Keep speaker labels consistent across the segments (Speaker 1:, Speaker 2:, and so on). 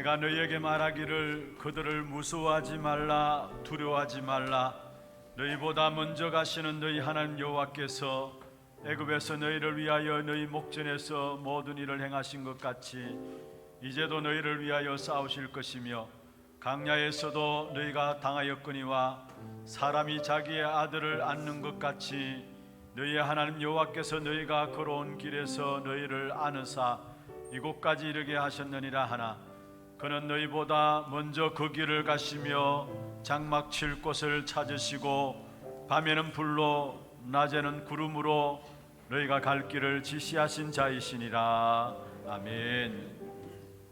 Speaker 1: 내가 너희에게 말하기를 그들을 무서워하지 말라 두려워하지 말라. 너희보다 먼저 가시는 너희 하나님 여호와께서 애굽에서 너희를 위하여 너희 목전에서 모든 일을 행하신 것 같이 이제도 너희를 위하여 싸우실 것이며 강야에서도 너희가 당하였거니와 사람이 자기의 아들을 안는 것 같이 너희의 하나님 여호와께서 너희가 걸어온 길에서 너희를 안으사 이곳까지 이르게 하셨느니라 하나 그는 너희보다 먼저 그 길을 가시며 장막 칠 곳을 찾으시고 밤에는 불로 낮에는 구름으로 너희가 갈 길을 지시하신 자이시니라. 아멘.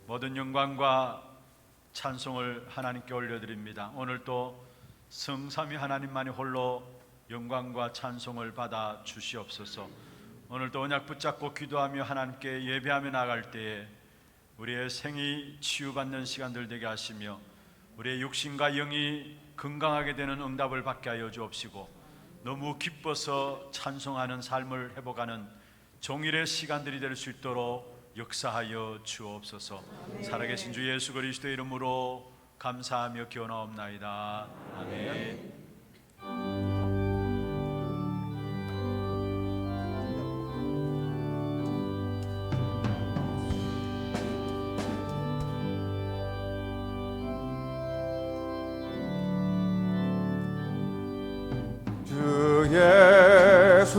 Speaker 1: 모든 영광과 찬송을 하나님께 올려드립니다. 오늘도 성삼위 하나님만이 홀로 영광과 찬송을 받아 주시옵소서. 오늘도 언약 붙잡고 기도하며 하나님께 예배하며 나갈 때에 우리의 생이 치유받는 시간들 되게 하시며 우리의 육신과 영이 건강하게 되는 응답을 받게 하여 주옵시고 너무 기뻐서 찬송하는 삶을 회복하는 종일의 시간들이 될 수 있도록 역사하여 주옵소서. 살아계신 주 예수 그리스도의 이름으로 감사하며 기원하옵나이다. 아멘.
Speaker 2: 예수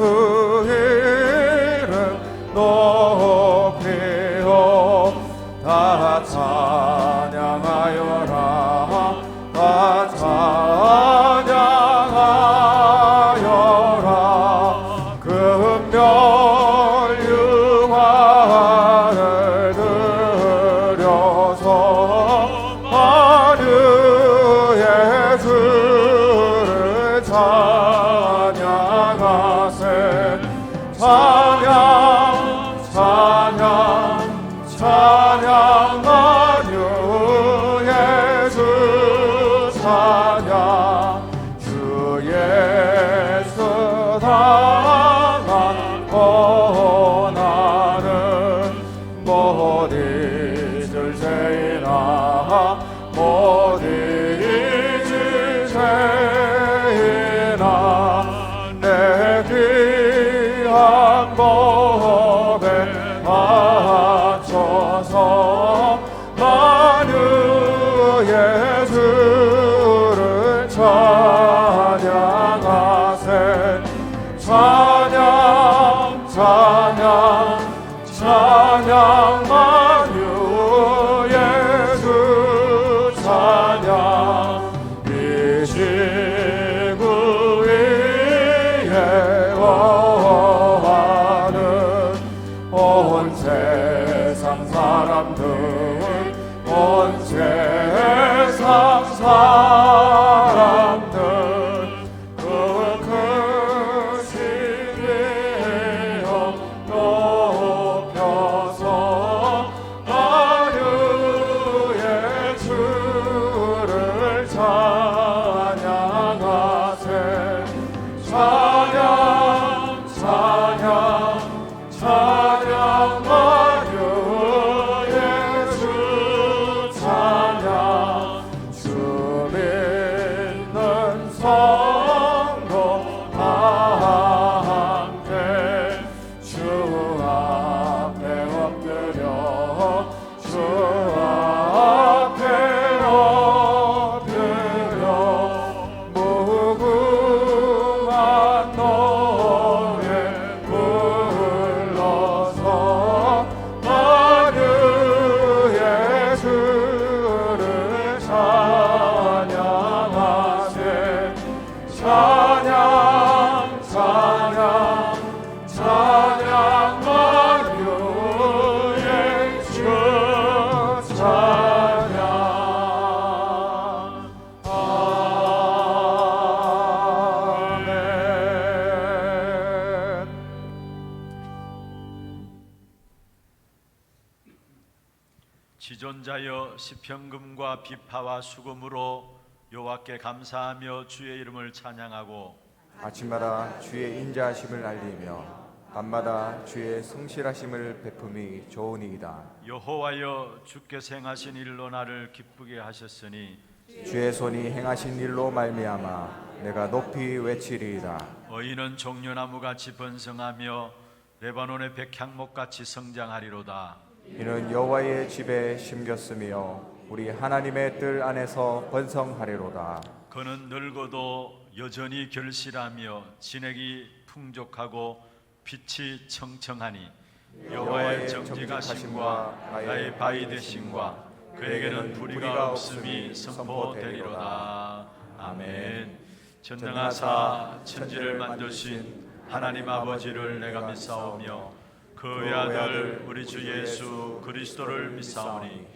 Speaker 2: 이름 높이요 다 찬양하여라 다 찬양하여라 금멸유관을 들여서 하늘의 주를 찬양 찬양 찬양하며 예수 찬양 주 예수 당한 고난은 못 잊을 죄이나 못 잊을 죄이나 내 귀한 법에 맞춰서 만유의 주를 찬양하세 찬양 찬양 찬양 만유의 주 찬양 이 지구 위에 거하는 온 세상 사람들 온 세상 사람들 그 크신 이름 높여서 만유의 주를 찬양하세 찬양 찬양 찬양 만유의 주 찬양 주 믿는 성도 다 함께 주 앞에 엎드려 주 앞에 엎드려 무궁한 노래 불러서 만유의 주를 찬양하세 찬양 찬양 찬양 만유의 주 찬양 아멘.
Speaker 1: 지존자여 시편금과 비파와 수금으로 여호와께 감사하며 주의 이름을 찬양하고
Speaker 2: 아침마다 주의 인자하심을 알리며 밤마다 주의 성실하심을 베품이 좋으니이다.
Speaker 1: 여호와여 주께서 행하신 일로 나를 기쁘게 하셨으니
Speaker 2: 주의 손이 행하신 일로 말미암아 내가 높이 외치리이다.
Speaker 1: 의인은 종려나무같이 번성하며 레바논의 백향목같이 성장하리로다.
Speaker 2: 이는 여호와의 집에 심겼으며 우리 하나님의 뜰 안에서 번성하리로다.
Speaker 1: 그는 늙어도 여전히 결실하며 진액이 풍족하고 빛이 청청하니 여호와의 정직하심과 나의 바위 되심과 그에게는 불의가 없음이 선포되리로다. 아멘. 전능하사 천지를 만드신 하나님 아버지를 내가 믿사오며 그 외아들 우리 주 예수 그리스도를 믿사오니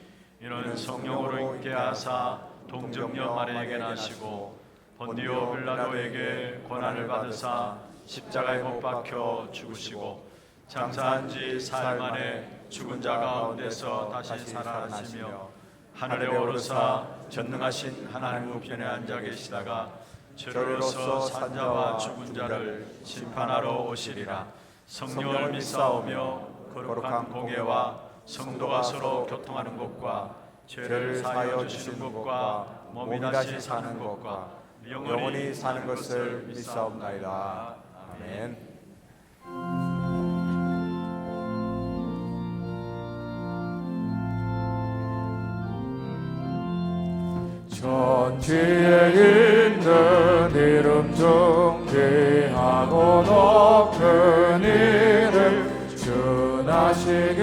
Speaker 1: 이는 성령으로 있게 하사 동정녀 마리아에게 나시고 본디오 빌라도에게 고난을 받으사 십자가에 못 박혀 죽으시고 장사한 지 사흘 만에 죽은 자 가운데서 다시 살아나시며 하늘에 오르사 전능하신 하나님 우편에 앉아 계시다가 저로서 산자와 죽은 자를 심판하러 오시리라. 성령을 믿사오며 거룩한 공예와 성도가 서로 교통하는 것과 죄를 사하여 주시는 것과 몸이 다시 사는 것과 영원히 사는 것을 믿사옵나이다. 아멘. 천지에 있는 이름 중 귀하고 높은 이름 준하시기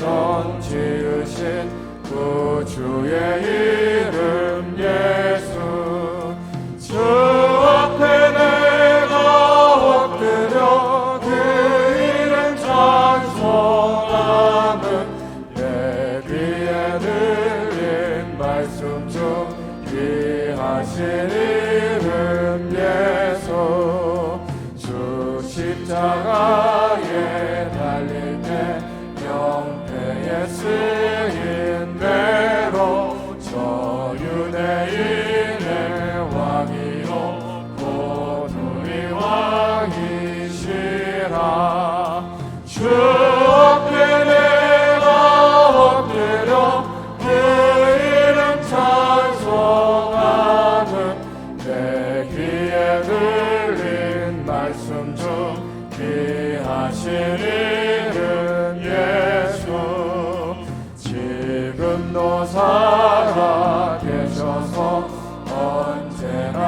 Speaker 1: 전 지으신 구주의 이름 예수 주 앞에 내가 엎드려 그 이름 찬송하는 내 귀에 들린 말씀 중 귀하신 이름 예수 주 십자가에 달릴 때 명패에 쓰인 대로 저 유대인의 왕이요 곧 우리 왕이시라. 주 앞에 내가 엎드려 그 이름 찬송하는 내 귀에 들린 말씀 중 귀하신 이름 예수 지금도 살아 계셔서 언제나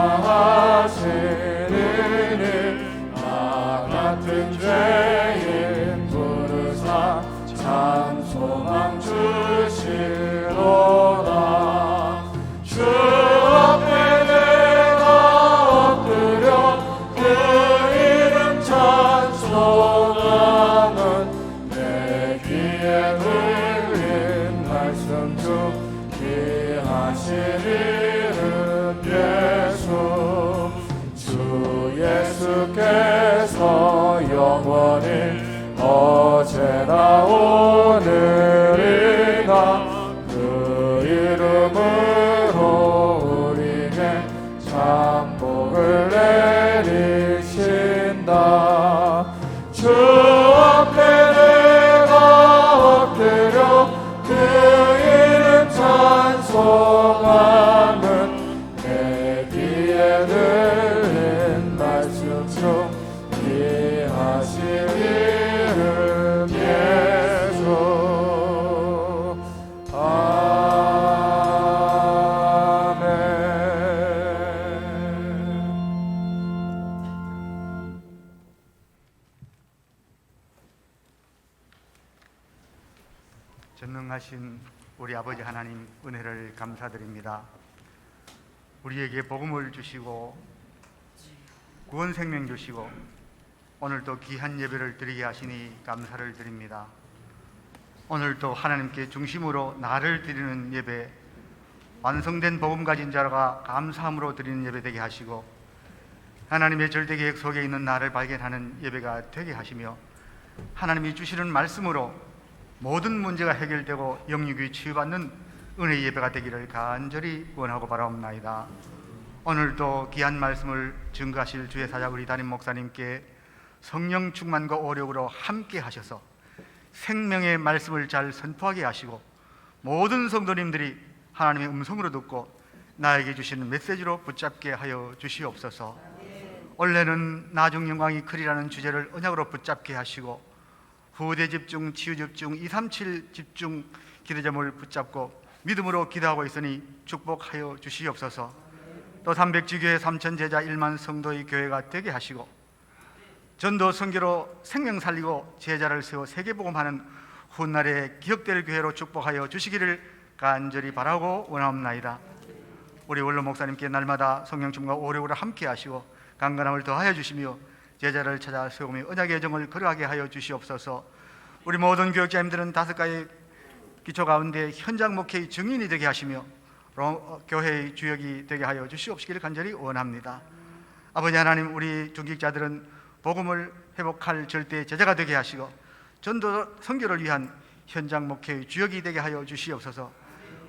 Speaker 1: 하시는 나 같은 죄인 부르사 찬송함 주시로다. 주 앞에 내가 엎드려 그 이름 찬송하는 내 귀에 들린 말씀 중 귀하신 이름 예수 주 예수께서 영원히 어제나 오늘이나 그 이름으로 우리에게 참복을 내리신다. 주 앞에 내가 엎드려 그 이름 찬송하는 내 귀에 들린 말씀 중 귀하신 이름 예수. 아멘.
Speaker 3: 전능하신 우리 아버지 하나님 은혜를 감사드립니다. 우리에게 복음을 주시고 구원 생명 주시고 오늘도 귀한 예배를 드리게 하시니 감사를 드립니다. 오늘도 하나님께 중심으로 나를 드리는 예배, 완성된 복음 가진 자가 감사함으로 드리는 예배 되게 하시고 하나님의 절대 계획 속에 있는 나를 발견하는 예배가 되게 하시며 하나님이 주시는 말씀으로 모든 문제가 해결되고 영육이 치유받는 은혜의 예배가 되기를 간절히 원하고 바라옵나이다. 오늘도 귀한 말씀을 증거하실 주의 사자 우리 담임 목사님께 성령 충만과 오력으로 함께 하셔서 생명의 말씀을 잘 선포하게 하시고 모든 성도님들이 하나님의 음성으로 듣고 나에게 주시는 메시지로 붙잡게 하여 주시옵소서. 원래는 나중 영광이 크리라는 주제를 언약으로 붙잡게 하시고 후대 집중, 치유 집중, 237 집중 기도점을 붙잡고 믿음으로 기도하고 있으니 축복하여 주시옵소서. 또 300지교회 3천 제자 1만 성도의 교회가 되게 하시고 전도 선교로 생명 살리고 제자를 세워 세계복음하는 훗날에 기억될 교회로 축복하여 주시기를 간절히 바라고 원하옵나이다. 우리 원로 목사님께 날마다 성령춤과 오력으로 함께 하시고 강건함을 더하여 주시며 제자를 찾아 세우며 언약의 정을 걸어가게 하여 주시옵소서. 우리 모든 교역자님들은 5가지 기초 가운데 현장 목회의 증인이 되게 하시며 교회의 주역이 되게 하여 주시옵시기를 간절히 원합니다. 아버지 하나님, 우리 중직자들은 복음을 회복할 절대 제자가 되게 하시고 전도 선교를 위한 현장 목회의 주역이 되게 하여 주시옵소서.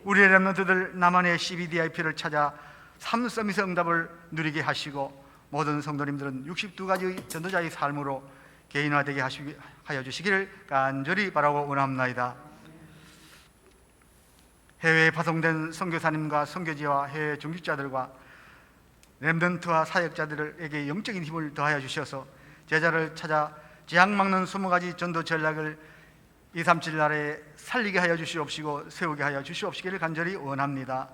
Speaker 3: 우리의 렘넌트들 나만의 CBDIP를 찾아 삶 서비스 응답을 누리게 하시고 모든 성도님들은 62가지의 전도자의 삶으로 개인화되게 하여 주시기를 간절히 바라고 원합나이다. 해외에 파송된 선교사님과 선교지와 해외 중직자들과 렘넌트와 사역자들에게 영적인 힘을 더하여 주셔서 제자를 찾아 재앙 막는 20가지 전도 전략을 237 나라에 살리게 하여 주시옵시고 세우게 하여 주시옵시기를 간절히 원합니다.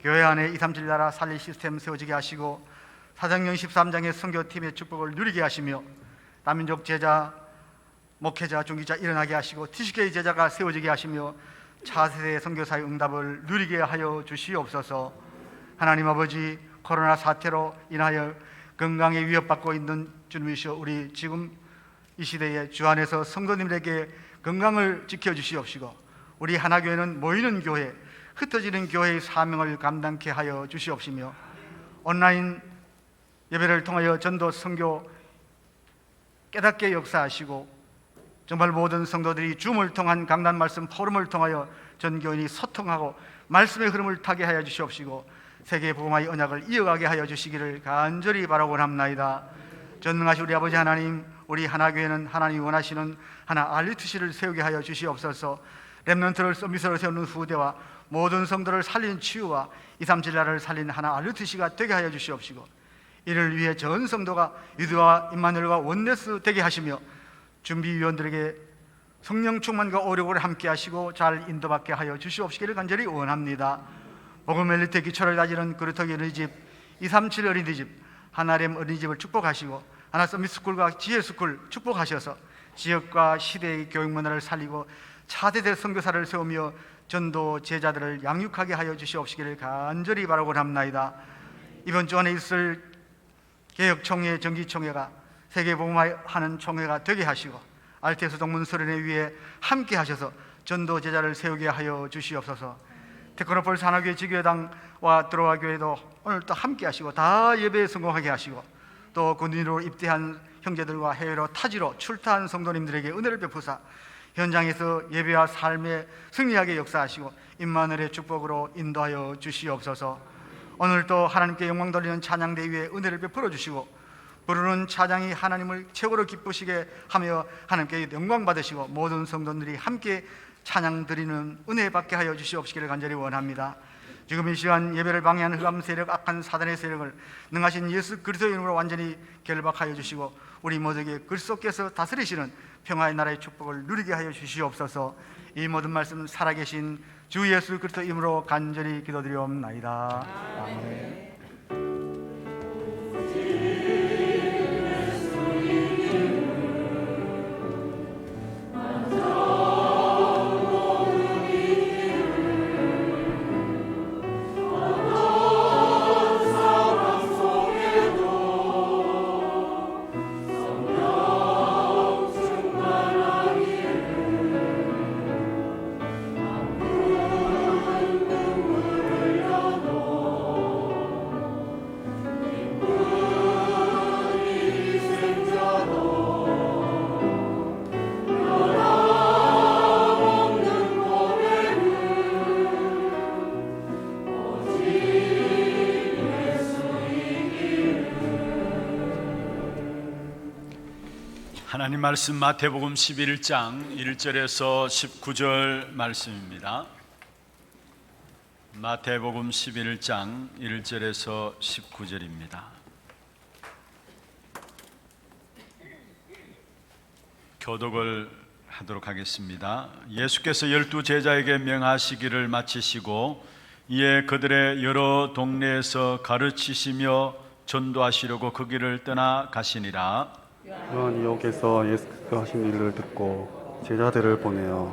Speaker 3: 교회 안에 237 나라 살리 시스템 세워지게 하시고 사도행전 13장의 선교팀의 축복을 누리게 하시며 다민족 제자, 목회자, 중직자 일어나게 하시고 TCK 제자가 세워지게 하시며 차세대 선교사의 응답을 누리게 하여 주시옵소서. 하나님 아버지, 코로나 사태로 인하여 건강에 위협받고 있는 주님이시여, 우리 지금 이 시대에 주 안에서 성도님들에게 건강을 지켜주시옵시고 우리 하나교회는 모이는 교회, 흩어지는 교회의 사명을 감당케 하여 주시옵시며 온라인 예배를 통하여 전도 선교 깨닫게 역사하시고 정말 모든 성도들이 줌을 통한 강단 말씀 포럼을 통하여 전교인이 소통하고 말씀의 흐름을 타게 하여 주시옵시고 세계 복음화의 언약을 이어가게 하여 주시기를 간절히 바라고 합나이다. 전능하신 우리 아버지 하나님, 우리 하나교회는 하나님이 원하시는 하나 RUTC를 세우게 하여 주시옵소서. 렘넌트를 서비스로 세우는 후대와 모든 성도를 살린 치유와 237 나라를 살린 하나 RUTC가 되게 하여 주시옵시고 이를 위해 전 성도가 유대와 임마누엘과 원네스 되게 하시며 준비위원들에게 성령 충만과 오력을 함께 하시고 잘 인도받게 하여 주시옵시기를 간절히 원합니다. 복음 엘리트 기초를 다지는 그루터기 어린이집, 237 어린이집, 하나렘 어린이집을 축복하시고 하나 서밋스쿨과 지혜스쿨 축복하셔서 지역과 시대의 교육 문화를 살리고 차세대 선교사를 세우며 전도 제자들을 양육하게 하여 주시옵시기를 간절히 바라고 합나이다. 이번 주 안에 있을 개혁총회, 정기총회가 세계복음화하는 총회가 되게 하시고 알테스 동문서련회 위에 함께 하셔서 전도 제자를 세우게 하여 주시옵소서. 테크노폴 산하교회 지교회당과 드로아 교회도 오늘 또 함께 하시고 다 예배에 성공하게 하시고 또 군인으로 입대한 형제들과 해외로 타지로 출타한 성도님들에게 은혜를 베푸사 현장에서 예배와 삶에 승리하게 역사하시고 임마누엘의 축복으로 인도하여 주시옵소서. 오늘 또 하나님께 영광 돌리는 찬양대 위에 은혜를 베풀어 주시고 부르는 찬양이 하나님을 최고로 기쁘시게 하며 하나님께 영광 받으시고 모든 성도들이 함께 찬양 드리는 은혜 받게 하여 주시옵시기를 간절히 원합니다. 지금 이 시간 예배를 방해하는 흑암 세력, 악한 사단의 세력을 능하신 예수 그리스도의 이름으로 완전히 결박하여 주시고 우리 모두에게 그리스도께서 다스리시는 평화의 나라의 축복을 누리게 하여 주시옵소서. 이 모든 말씀 살아계신 주 예수 그리스도 이름으로 간절히 기도드리옵나이다. 아멘.
Speaker 1: 하나님 말씀 마태복음 11장 1절에서 19절 말씀입니다. 마태복음 11장 1절에서 19절입니다. 교독을 하도록 하겠습니다. 예수께서 12 제자에게 명하시기를 마치시고 이에 그들의 여러 동네에서 가르치시며 전도하시려고 그 길을 떠나 가시니라.
Speaker 4: 요한이 여기서 예수께서 하신 일을 듣고 제자들을 보내어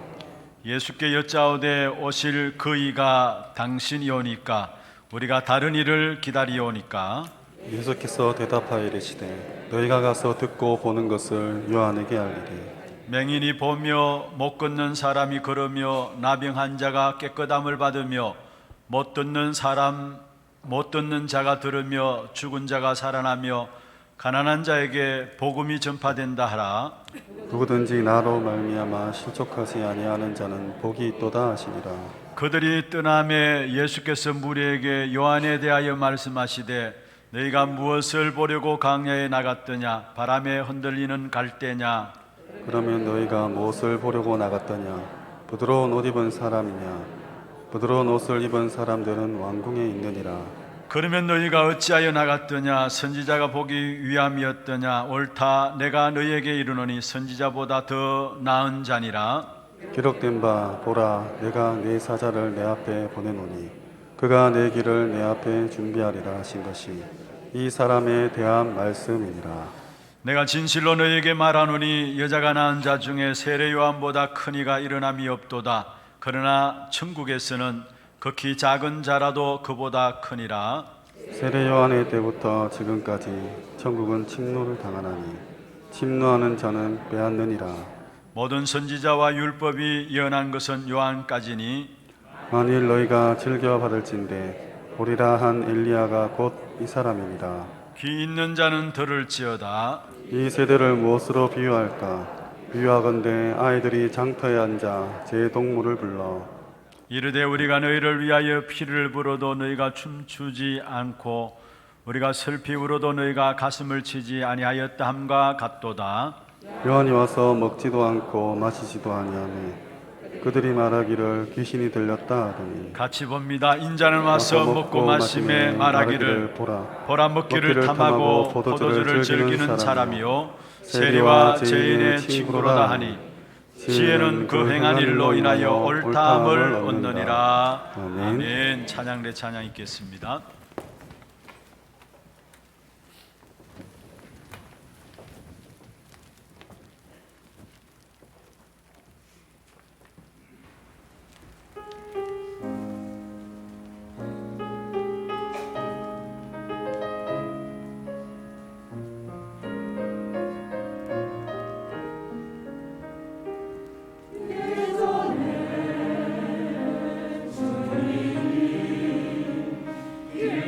Speaker 1: 예수께 여짜오되 오실 그 이가 당신이 오니까 우리가 다른 일을 기다리오니까.
Speaker 4: 예수께서 대답하여 이르시되 너희가 가서 듣고 보는 것을 요한에게 알리리.
Speaker 1: 맹인이 보며 못 걷는 사람이 걸으며 나병한 자가 깨끗함을 받으며 못 듣는 자가 들으며 죽은 자가 살아나며 가난한 자에게 복음이 전파된다 하라.
Speaker 4: 누구든지 나로 말미암아 실족하지 아니하는 자는 복이 있도다 하시니라.
Speaker 1: 그들이 떠나매 예수께서 무리에게 요한에 대하여 말씀하시되 너희가 무엇을 보려고 광야에 나갔더냐? 바람에 흔들리는 갈대냐?
Speaker 4: 그러면 너희가 무엇을 보려고 나갔더냐? 부드러운 옷 입은 사람이냐? 부드러운 옷을 입은 사람들은 왕궁에 있느니라.
Speaker 1: 그러면 너희가 어찌하여 나갔더냐? 선지자가 보기 위함이었더냐? 옳다, 내가 너희에게 이르노니 선지자보다 더 나은 자니라.
Speaker 4: 기록된 바 보라, 내가 내 사자를 내 앞에 보내노니 그가 내 길을 내 앞에 준비하리라 하신 것이 이 사람에 대한 말씀이니라.
Speaker 1: 내가 진실로 너희에게 말하노니 여자가 낳은 자 중에 세례 요한보다 큰 이가 일어남이 없도다. 그러나 천국에서는 극히 작은 자라도 그보다 크니라.
Speaker 4: 세례 요한의 때부터 지금까지 천국은 침노를 당하나니 침노하는 자는 빼앗느니라.
Speaker 1: 모든 선지자와 율법이 예언한 것은 요한까지니.
Speaker 4: 만일 너희가 즐겨 받을진대 보리라 한 엘리야가 곧 이 사람이니라.
Speaker 1: 귀 있는 자는 들을지어다.
Speaker 4: 이 세대를 무엇으로 비유할까? 비유하건대 아이들이 장터에 앉아 제 동물을 불러
Speaker 1: 이르되 우리가 너희를 위하여 피를 불어도 너희가 춤추지 않고 우리가 슬피 울어도 너희가 가슴을 치지 아니하였다 함과 같도다.
Speaker 4: 요한이 와서 먹지도 않고 마시지도 아니하네. 그들이 말하기를 귀신이 들렸다 하더니
Speaker 1: 같이 봅니다. 인자는 와서 먹고 마심에 말하기를 보라 먹기를 탐하고 포도주를 즐기는 사람이요 세리와 죄인의 친구로다 하니 지혜는 그 행한 일로 인하여 옳다함을 얻느니라. 아멘. 찬양대 찬양 있겠습니다.
Speaker 5: 내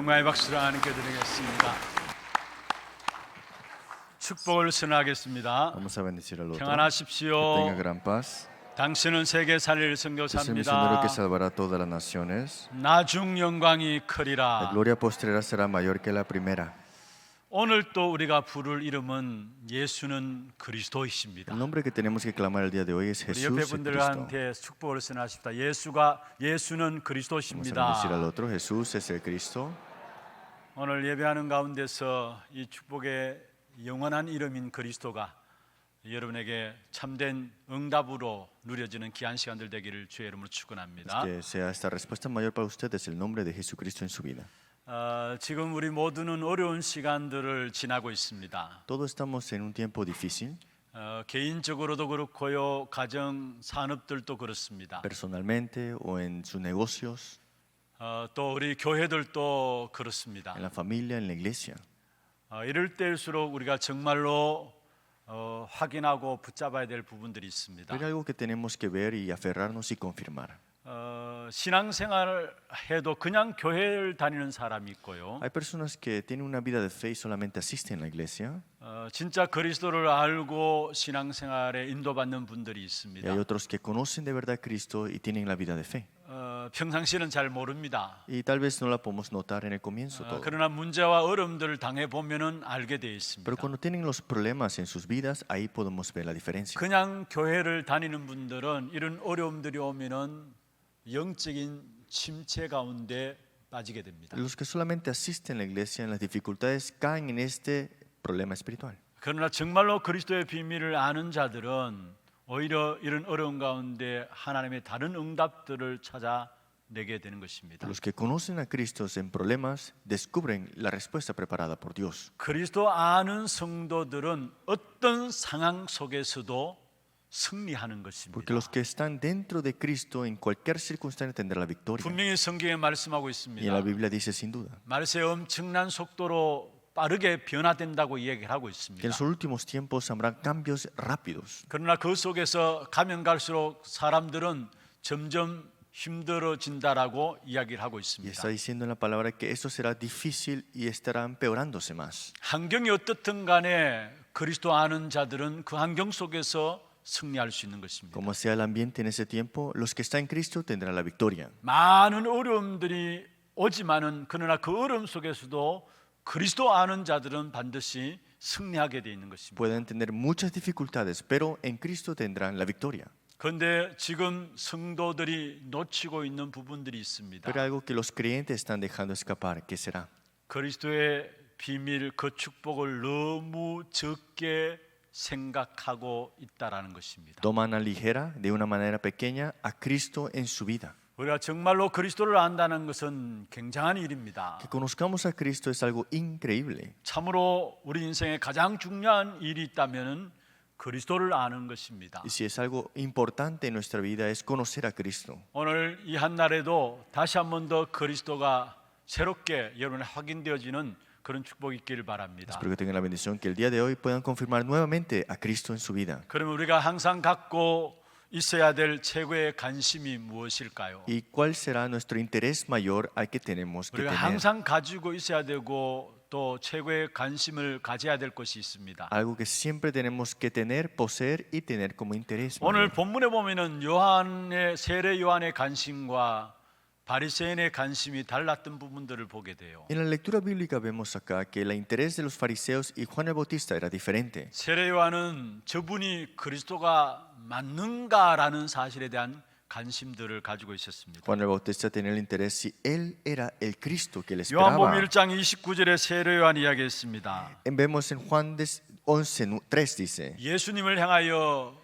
Speaker 1: 영광의 박수를 하나님께 드리겠습니다. 축복을 선하겠습니다.
Speaker 5: Vamos a bendecir al otro. Que
Speaker 1: 평안하십시오.
Speaker 5: tenga gran paz.
Speaker 1: 당신은 세계 살릴
Speaker 5: Es el misionero
Speaker 1: 선교사입니다.
Speaker 5: que salvará a todas las naciones.
Speaker 1: 나중 영광이
Speaker 5: La
Speaker 1: 크리라.
Speaker 5: gloria postrera será mayor que la primera.
Speaker 1: 오늘 또 우리가 부를 이름은 예수는 그리스도이십니다.
Speaker 5: El nombre que tenemos que clamar el día de hoy es
Speaker 1: 우리
Speaker 5: Jesús
Speaker 1: 옆에
Speaker 5: el Cristo.
Speaker 1: 분들한테 축복을 선하십니다. 예수는
Speaker 5: Vamos a
Speaker 1: 그리스도십니다.
Speaker 5: bendecir al otro. Jesús es el Cristo.
Speaker 1: 오늘 예배하는 가운데서 이 축복의 영원한 이름인 그리스도가 여러분에게 참된 응답으로 누려지는 귀한 시간들 되기를 주의 이름으로 축원합니다.
Speaker 5: Que sea esta respuesta mayor para ustedes el nombre de Jesucristo en su vida.
Speaker 1: 지금 우리 모두는 어려운 시간들을 지나고 있습니다.
Speaker 5: Todos estamos en un tiempo difícil,
Speaker 1: 개인적으로도 그렇고요, 가정 산업들도 그렇습니다.
Speaker 5: personalmente o en sus negocios,
Speaker 1: 또 우리 교회들도 그렇습니다.
Speaker 5: en la familia, en la iglesia.
Speaker 1: 이럴 때일수록 우리가 정말로 확인하고 붙잡아야 될 부분들이 있습니다.
Speaker 5: Pero hay algo que tenemos que ver y aferrarnos y confirmar.
Speaker 1: 신앙생활 해도 그냥 교회를 다니는 사람이 있고요.
Speaker 5: Hay personas que tienen una vida de fe y solamente asisten a la iglesia.
Speaker 1: 진짜 그리스도를 알고 신앙생활에 인도받는 분들이
Speaker 5: Y
Speaker 1: 있습니다.
Speaker 5: hay otros que conocen de verdad a Cristo y tienen la vida de fe.
Speaker 1: 평상시는 잘 모릅니다.
Speaker 5: Y tal vez no la podemos notar en el comienzo todo.
Speaker 1: 그러나 문제와 어려움들을 당해 보면은 알게 돼 있습니다.
Speaker 5: Pero cuando tienen los problemas en sus vidas, ahí podemos ver la diferencia.
Speaker 1: 그냥 교회를 다니는 분들은 이런 어려움들이 오면은 영적인 침체 가운데 빠지게 됩니다.
Speaker 5: Los que solamente asisten a la iglesia en las dificultades caen en este problema espiritual.
Speaker 1: 그러나 정말로 그리스도의 비밀을 아는 자들은 오히려 이런 어려운 가운데 하나님의 다른 응답들을 찾아내게 되는 것입니다.
Speaker 5: Los que conocen a Cristo en problemas descubren la respuesta preparada por Dios.
Speaker 1: 그리스도 아는 성도들은 어떤 상황 속에서도 승리하는 것입니다.
Speaker 5: Porque los que están dentro de Cristo en cualquier circunstancia tendrán la victoria.
Speaker 1: 분명히 성경에 말씀하고
Speaker 5: Y en
Speaker 1: 있습니다.
Speaker 5: la Biblia dice sin duda
Speaker 1: 말세에 엄청난 속도로 빠르게 변화된다고 이야기를 하고
Speaker 5: que
Speaker 1: 있습니다.
Speaker 5: en los últimos tiempos habrá cambios rápidos.
Speaker 1: 그러나 그 속에서 가면 갈수록 사람들은 점점 힘들어진다라고 이야기를 하고
Speaker 5: Y
Speaker 1: 있습니다.
Speaker 5: está diciendo en la palabra que eso será difícil y estará empeorándose más.
Speaker 1: 환경이 어떻든 간에 그리스도 아는 자들은 그 환경 속에서 승리할 수 있는 것입니다.
Speaker 5: Como sea el ambiente en ese tiempo, los que están en Cristo tendrán la victoria.
Speaker 1: 많은 어려움들이 오지만은 그러나 그 어려움 속에서도 그리스도 아는 자들은 반드시 승리하게 돼 있는 것입니다.
Speaker 5: Pueden tener muchas dificultades, pero en Cristo tendrán la victoria.
Speaker 1: 그런데 지금 성도들이 놓치고 있는 부분들이 있습니다.
Speaker 5: Pero algo que los creyentes están dejando escapar, ¿qué será?
Speaker 1: 그리스도의 비밀, 그 축복을 너무 적게 생각하고 있다라는 것입니다.
Speaker 5: Toman a ligera, de una manera pequeña, a Cristo en su vida.
Speaker 1: 우리가 정말로 그리스도를 안다는 것은 굉장한 일입니다.
Speaker 5: Que conozcamos a Cristo es algo increíble.
Speaker 1: 참으로 우리 인생에 가장 중요한 일이 있다면은 그리스도를 아는 것입니다.
Speaker 5: Y si es algo importante en nuestra vida es conocer a Cristo.
Speaker 1: 오늘 이 한 날에도 다시 한 번 더 그리스도가 새롭게 여러분에 확인되어지는 그런 축복이 있기를 바랍니다.
Speaker 5: Espero que tengan la bendición que el día de hoy puedan confirmar nuevamente a Cristo en su vida.
Speaker 1: 그러면 우리가 항상 갖고 있어야 될 최고의 관심이 무엇일까요?
Speaker 5: ¿Y cuál será nuestro interés mayor al que tenemos que
Speaker 1: 우리가
Speaker 5: tener?
Speaker 1: 항상 가지고 있어야 되고 또 최고의 관심을 가져야 될 것이 있습니다.
Speaker 5: Algo que siempre tenemos que tener, poseer y tener como interés
Speaker 1: 오늘
Speaker 5: mayor.
Speaker 1: 본문에 보면은 요한의 세례 요한의 관심과 바리새인의 관심이 달랐던 부분들을 보게 돼요.
Speaker 5: En la lectura bíblica vemos acá que el interés de los fariseos y Juan el Bautista era diferente.
Speaker 1: 세례 요한은 저분이 그리스도가 맞는가라는 사실에 대한 관심들을 가지고 있었습니다.
Speaker 5: Juan el Bautista tenía el interés si él era el Cristo que él esperaba.
Speaker 1: 요한복음 1장 29절에 세례 요한이 이야기했습니다.
Speaker 5: Vemos en Juan 11:3 dice,
Speaker 1: 예수님을 향하여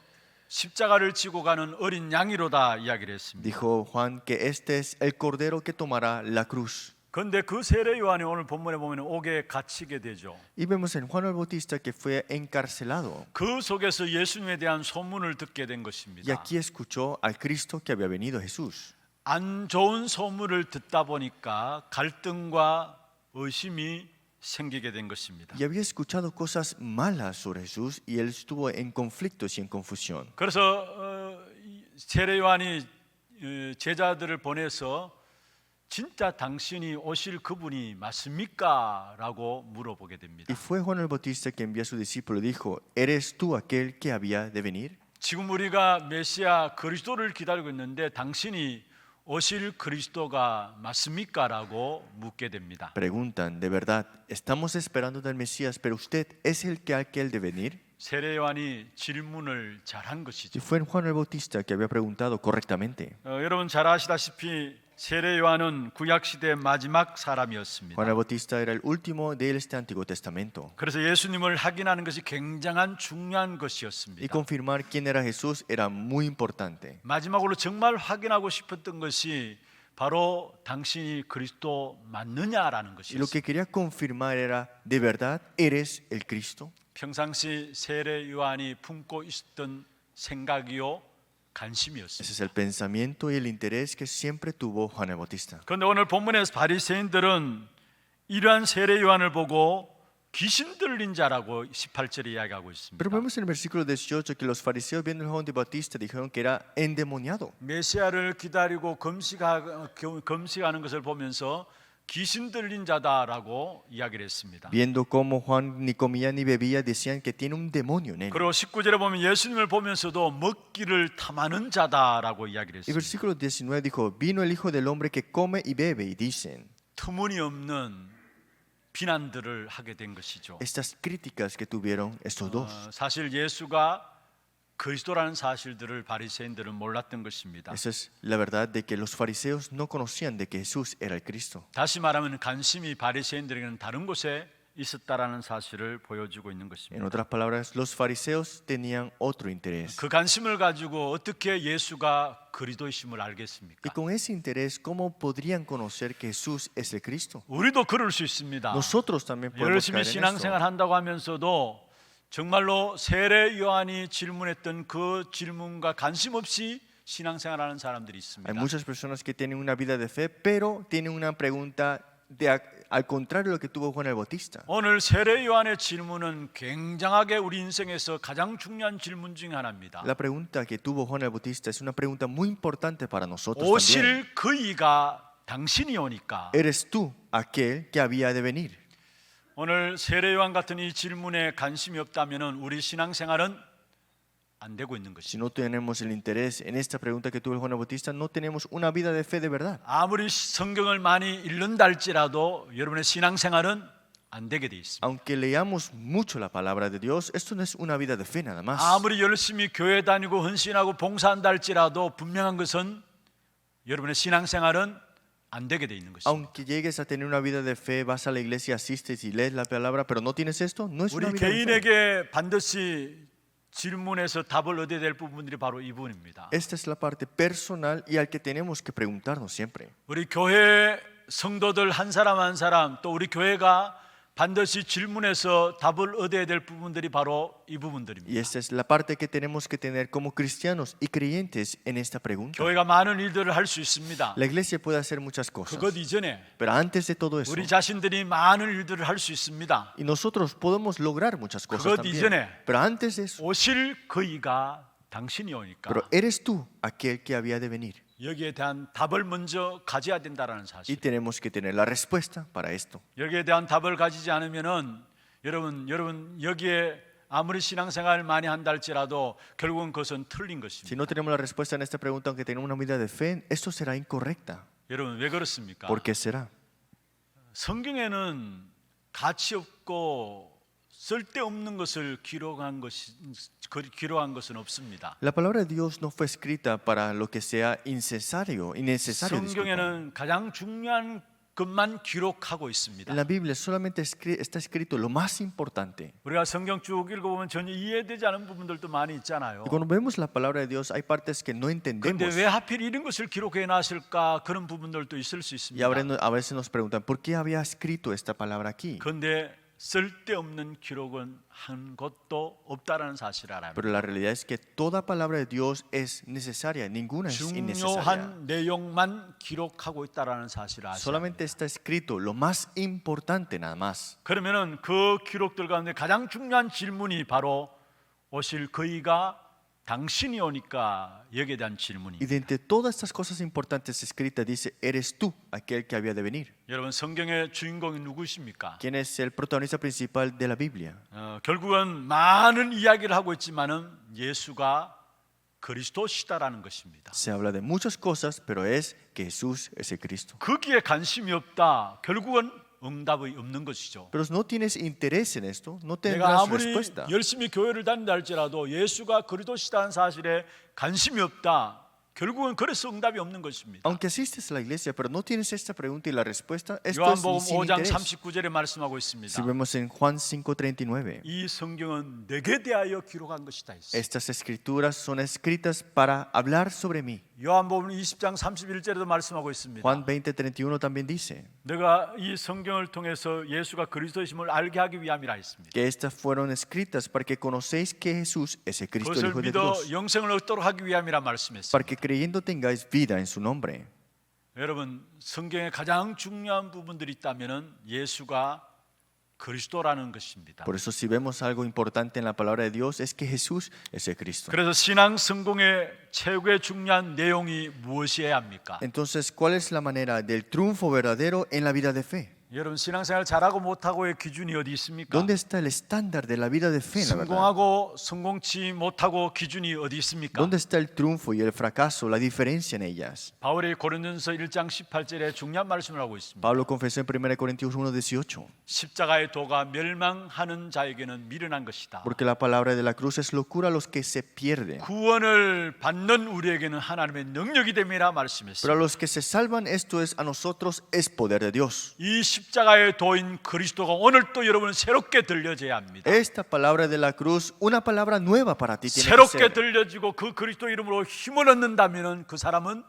Speaker 1: 십자가를 지고 가는 어린 양이로다 이야기를 했습니다.
Speaker 5: dijo Juan que este es el cordero que tomará la cruz.
Speaker 1: 그런데 그 세례 요한이 오늘 본문에 보면 옥에 갇히게 되죠.
Speaker 5: Y vemos en Juan el Bautista que fue encarcelado.
Speaker 1: 그 속에서 예수님에 대한 so문을 듣게 된
Speaker 5: Y
Speaker 1: 것입니다.
Speaker 5: aquí escuchó al Cristo que había venido Jesús.
Speaker 1: 안 좋은 소문을 듣다 보니까 갈등과 의심이 생기게 된 것입니다.
Speaker 5: Y había escuchado cosas malas sobre Jesús y él estuvo en conflictos y en confusión.
Speaker 1: 그래서 세례 요한이 제자들을 보내서 진짜 당신이 오실 그분이 맞습니까? 라고 물어보게 됩니다.
Speaker 5: Y fue Juan el Bautista que envió a su discípulo y dijo, ¿eres tú aquel que había de venir?
Speaker 1: 지금 우리가 메시아 그리스도를 기다리고 있는데 당신이 오실 그리스도가 맞습니까? 라고 묻게 됩니다.
Speaker 5: Preguntan, ¿de verdad estamos esperando del Mesías, pero usted es el que aquel de venir?
Speaker 1: 세례 요한이 질문을 잘한
Speaker 5: Y
Speaker 1: 것이죠.
Speaker 5: fue Juan el Bautista que había preguntado correctamente.
Speaker 1: 여러분 잘 아시다시피 세례 요한은 구약 시대의 마지막 사람이었습니다.
Speaker 5: Juan el Bautista era el último de este Antiguo Testamento.
Speaker 1: 그래서 예수님을 확인하는 것이 굉장한 중요한
Speaker 5: Y
Speaker 1: 것이었습니다.
Speaker 5: confirmar quién era Jesús era muy importante.
Speaker 1: 마지막으로 정말 확인하고 싶었던 것이 바로 당신이 그리스도 맞느냐라는
Speaker 5: Y lo que
Speaker 1: 것이었습니다.
Speaker 5: quería confirmar era, ¿de verdad eres el Cristo?
Speaker 1: 평상시 세례 요한이 품고 있었던 생각이요 관심이었습니다.
Speaker 5: Ese es el pensamiento y el interés que siempre tuvo Juan el Bautista.
Speaker 1: 그런데 오늘 본문에서 바리새인들은 이러한 세례 요한을 보고 귀신 들린 자라고 18절에 이야기하고 있습니다.
Speaker 5: Pero vemos en el versículo 18 que los fariseos viendo a Juan el Bautista dijeron que era endemoniado.
Speaker 1: 메시아를 기다리고 금식하는 것을 보면서 귀신 들린 자다라고 이야기를 했습니다.
Speaker 5: Viendo cómo Juan ni comía ni bebía, decían que tiene un demonio en él.
Speaker 1: 그리고 19절에 보면 예수님을 보면서도 먹기를 탐하는 자다라고 이야기를
Speaker 5: Y
Speaker 1: 했습니다.
Speaker 5: versículo 19 dijo, vino el Hijo del Hombre que come y bebe, y dicen,
Speaker 1: 터무니없는 비난들을 하게 된 것이죠.
Speaker 5: estas críticas que tuvieron estos dos.
Speaker 1: 사실 예수가 그리스도라는 사실들을 바리새인들은 몰랐던 것입니다.
Speaker 5: Esa es la verdad de que los fariseos no conocían de que Jesús era el Cristo.
Speaker 1: 다시 말하면 관심이 바리새인들에게는 다른 곳에 있었다라는 사실을 보여주고 있는
Speaker 5: En
Speaker 1: 것입니다.
Speaker 5: otras palabras, los fariseos tenían otro interés.
Speaker 1: 그 관심을 가지고 어떻게 예수가 그리스도이심을
Speaker 5: Y
Speaker 1: 알겠습니까?
Speaker 5: con ese interés, ¿cómo podrían conocer que Jesús es el Cristo?
Speaker 1: 우리도 그럴 수 있습니다.
Speaker 5: Nosotros también podemos
Speaker 1: 열심히
Speaker 5: caer en
Speaker 1: 신앙생활
Speaker 5: esto.
Speaker 1: 한다고 하면서도 정말로 세례 요한이 질문했던 그 질문과 관심 없이 신앙생활하는 사람들이
Speaker 5: Hay
Speaker 1: 있습니다.
Speaker 5: muchas personas que tienen una vida de fe, pero tienen una pregunta al contrario de lo que tuvo Juan el Bautista.
Speaker 1: 오늘 세례 요한의 질문은 굉장하게 우리 인생에서 가장 중요한 질문 중에 하나입니다.
Speaker 5: La pregunta que tuvo Juan el Bautista es una pregunta muy importante para nosotros también.
Speaker 1: 오실 그이가 당신이 오니까.
Speaker 5: ¿Eres tú aquel que había de venir?
Speaker 1: 오늘 세례 요한 같은 이 질문에 관심이 없다면 우리 신앙생활은 안 되고 있는
Speaker 5: Si
Speaker 1: 것입니다.
Speaker 5: no tenemos el interés en esta pregunta que tuvo Juan el Bautista, no tenemos una vida de fe de verdad.
Speaker 1: 아무리 성경을 많이 읽는다 할지라도 여러분의 신앙생활은 안 되게 돼 있습니다.
Speaker 5: Aunque leamos mucho la palabra de Dios, esto no es una vida de fe nada más.
Speaker 1: 아무리 열심히 교회 다니고 헌신하고 봉사한다 할지라도 분명한 것은 여러분의 신앙생활은 안 되게 돼 있는 것입니다.
Speaker 5: Aunque llegues a tener una vida de fe, vas a la iglesia, asistes y lees la palabra, pero no tienes esto, no es una
Speaker 1: 우리
Speaker 5: vida de fe.
Speaker 1: 개인에게 반드시 질문에서 답을 얻어야 될 부분들이 바로 이 부분입니다.
Speaker 5: Esta es la parte personal y al que tenemos que preguntarnos siempre.
Speaker 1: 우리 교회 성도들 한 사람 한 사람 또 우리 교회가 반드시 질문에서 답을 얻어야 될 부분들이 바로 이
Speaker 5: Y
Speaker 1: 부분들입니다.
Speaker 5: esta es la parte que tenemos que tener como cristianos y creyentes en esta pregunta.
Speaker 1: 교회가 많은 일들을 할 수 있습니다.
Speaker 5: La iglesia puede hacer muchas cosas,
Speaker 1: 그것 이전에
Speaker 5: pero antes de todo eso,
Speaker 1: 우리 자신들이 많은 일들을 할 수 있습니다.
Speaker 5: y nosotros podemos lograr muchas cosas
Speaker 1: 그것
Speaker 5: también,
Speaker 1: 이전에
Speaker 5: pero antes de eso,
Speaker 1: 오실 그이가 당신이 오니까
Speaker 5: pero eres tú aquel que había de venir.
Speaker 1: 여기에 대한 답을 먼저 가져야 된다는
Speaker 5: Y
Speaker 1: 사실.
Speaker 5: tenemos que tener la respuesta para esto.
Speaker 1: 여기에 대한 답을 가지지 않으면은 여러분 여기에 아무리 신앙생활 많이 한다 할지라도 결국은 그것은 틀린
Speaker 5: Si
Speaker 1: 것입니다.
Speaker 5: no tenemos la respuesta en esta pregunta, aunque tenemos una vida de fe, esto será incorrecta.
Speaker 1: 여러분 왜 그렇습니까?
Speaker 5: ¿Por qué será?
Speaker 1: 성경에는 가치 없고 쓸데없는 것을 기록한 것은 없습니다.
Speaker 5: La palabra de Dios no fue escrita para lo que sea innecesario. Disculpa.
Speaker 1: 성경에는 가장 중요한 것만 기록하고 있습니다.
Speaker 5: En la Biblia solamente está escrito lo más importante.
Speaker 1: 우리가 성경 쭉 읽어보면 전혀 이해되지 않은 부분들도 많이 있잖아요.
Speaker 5: Y cuando vemos la palabra de Dios, hay partes que no
Speaker 1: 그런데
Speaker 5: entendemos.
Speaker 1: 왜 하필 이런 것을 기록해 놨을까 그런 부분들도 있을 수
Speaker 5: Y
Speaker 1: 있습니다.
Speaker 5: a veces nos preguntan, ¿por qué había escrito esta palabra aquí?
Speaker 1: 그런데 쓸데없는 기록은 한 것도 없다라는 사실을 알아요.
Speaker 5: Pero la realidad es que toda palabra de Dios es necesaria, ninguna es innecesaria.
Speaker 1: 중요한 내용만 기록하고 있다라는 사실을 아시죠.
Speaker 5: Solamente está escrito lo más importante nada más.
Speaker 1: 그러면은 그 기록들 가운데 가장 중요한 질문이 바로 오실 그이가 당신이 오니까 여기에 대한 질문이.
Speaker 5: Y de entre todas estas cosas importantes escritas dice, eres tú aquel que había de venir.
Speaker 1: 여러분 성경의 주인공이 누구십니까?
Speaker 5: ¿Quién es el protagonista principal de la Biblia?
Speaker 1: 결국은 많은 이야기를 하고 있지만은 예수가 그리스도시다라는 것입니다.
Speaker 5: Se habla de muchas cosas, pero es que Jesús es el Cristo.
Speaker 1: 거기에 관심이 없다. 결국은 응답이 없는 것이죠.
Speaker 5: Pero no tienes interés en esto, no
Speaker 1: 내가
Speaker 5: tendrás
Speaker 1: 아무리
Speaker 5: respuesta.
Speaker 1: 열심히 교회를 다닌다 할지라도 예수가 그리스도시다는 사실에 관심이 없다. 결국은 그래서 응답이 없는 것입니다.
Speaker 5: Aunque asistes a la iglesia, pero no tienes esta pregunta y la respuesta, esto es
Speaker 1: 요한복음
Speaker 5: sin
Speaker 1: 5장
Speaker 5: interés.
Speaker 1: 39절에 말씀하고 있습니다.
Speaker 5: Si vemos en Juan 5:39,
Speaker 1: 이 성경은 내게 대하여 기록한 것이다 했어요.
Speaker 5: estas escrituras son escritas para hablar sobre mí.
Speaker 1: 요한복음 20장 31절에도 말씀하고 있습니다.
Speaker 5: Juan 20:31 también dice
Speaker 1: 내가 이 성경을 통해서 예수가 그리스도이심을 알게 하기 위함이라 했습니다.
Speaker 5: que estas fueron escritas para que conocéis que Jesús es el Cristo, el
Speaker 1: 그것을
Speaker 5: Hijo de
Speaker 1: 믿어
Speaker 5: Dios,
Speaker 1: 영생을 얻도록 하기 위함이라 말씀했습니다.
Speaker 5: para que creyendo tengáis vida en su nombre.
Speaker 1: 여러분 성경에 가장 중요한 부분들이 있다면은 예수가 그리스도라는 것입니다.
Speaker 5: Por eso si vemos algo importante en la palabra de Dios es que Jesús es el Cristo.
Speaker 1: 그래서 신앙 성공의 최고의 중요한 내용이 무엇이어야 합니까?
Speaker 5: Entonces, ¿cuál es la manera del triunfo verdadero en la vida de fe?
Speaker 1: 여러분 신앙생활 잘하고 못하고의 기준이 어디 있습니까?
Speaker 5: ¿Dónde está el estándar de la vida de fe, la verdad?
Speaker 1: 성공하고 성공치 못하고 기준이 어디 있습니까?
Speaker 5: ¿Dónde está el triunfo y el fracaso, la diferencia en ellas?
Speaker 1: 바울이 고린도전서 1장 18절에 중요한 말씀을 하고 있습니다.
Speaker 5: Pablo confesó en 1 Corintios 1:18,
Speaker 1: 십자가의 도가 멸망하는 자에게는 미련한 것이다.
Speaker 5: porque la palabra de la cruz es locura a los que se pierden,
Speaker 1: 구원을 받는 우리에게는 하나님의 능력이 됨이라
Speaker 5: pero a
Speaker 1: 말씀했습니다.
Speaker 5: los que se salvan, esto es a nosotros, es poder de Dios.
Speaker 1: 이 십자가의 도인 그리스도가 오늘 또 여러분 새롭게 들려져야 합니다.
Speaker 5: Esta palabra de la cruz, una palabra nueva para ti tiene que
Speaker 1: 새롭게
Speaker 5: ser.
Speaker 1: 들려지고 그 그리스도 이름으로 힘을 얻는다면은 그 사람은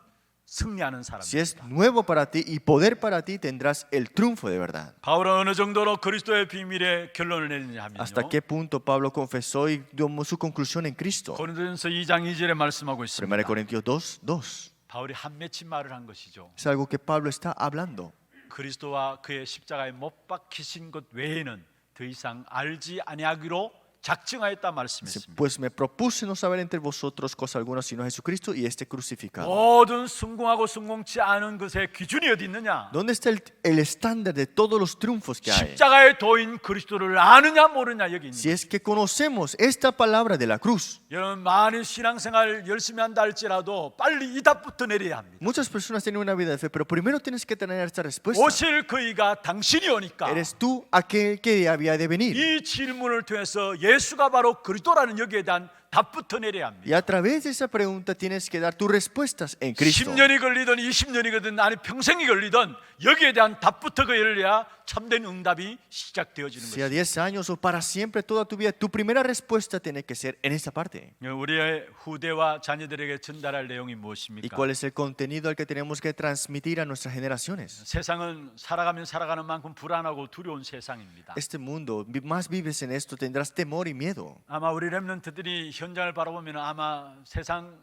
Speaker 1: 승리하는
Speaker 5: Si es
Speaker 1: 사람입니다.
Speaker 5: nuevo para ti y poder para ti, tendrás el triunfo de verdad.
Speaker 1: 바울은 어느 정도로 그리스도의 비밀에 결론을 내리냐
Speaker 5: ¿Hasta
Speaker 1: 하면요.
Speaker 5: qué punto Pablo confesó y tomó su conclusión en Cristo?
Speaker 1: 고린도전서 2장 2절에 말씀하고
Speaker 5: 1
Speaker 1: 있습니다.
Speaker 5: Corintios 2:2.
Speaker 1: 바울이 한 맺힌 말을 한 것이죠.
Speaker 5: Es algo que Pablo está hablando.
Speaker 1: 그리스도와 그의 십자가에 못 박히신 것 외에는 더 이상 알지 아니하기로 작정하였다
Speaker 5: Dice,
Speaker 1: 말씀했습니다.
Speaker 5: pues me propuse no saber entre vosotros cosa alguna sino a Jesucristo y este crucificado.
Speaker 1: 모든 성공하고 성공치 않은 것의 기준이 어디 있느냐?
Speaker 5: ¿Dónde está el estándar de todos los triunfos que hay?
Speaker 1: 십자가의 도인 그리스도를 아느냐 모르냐 여기 있는
Speaker 5: Si es que conocemos esta palabra de la cruz.
Speaker 1: 여러분 많은 신앙생활 열심히 한다 할지라도 빨리 이 답부터 내려야 합니다.
Speaker 5: Muchas personas tienen una vida de fe, pero primero tienes que tener esta respuesta.
Speaker 1: 오실 그이가 당신이 오니까
Speaker 5: ¿Eres tú aquel que había de venir?
Speaker 1: 이 질문을 통해서 예수가 바로 그리스도라는 여기에 대한 답부터 내려야 합니다.
Speaker 5: Y a través de esa pregunta tienes que dar tus respuestas en Cristo.
Speaker 1: 10년이 걸리든 20년이거든 아니 평생이 걸리든 여기에 대한 답부터 그 열려야 참된 응답이 시작되어지는
Speaker 5: Sea
Speaker 1: 것입니다.
Speaker 5: 10 años o para siempre toda tu vida, tu primera respuesta tiene que ser en esta parte.
Speaker 1: 우리의 후대와 자녀들에게 전달할 내용이
Speaker 5: ¿Y
Speaker 1: 무엇입니까?
Speaker 5: cuál es el contenido al que tenemos que transmitir a nuestras generaciones?
Speaker 1: 세상은 살아가면 살아가는 만큼 불안하고 두려운 세상입니다.
Speaker 5: Este mundo, más vives en esto, tendrás temor y miedo.
Speaker 1: 아마 우리 렘넌트들이 현장을 바라보면 아마 세상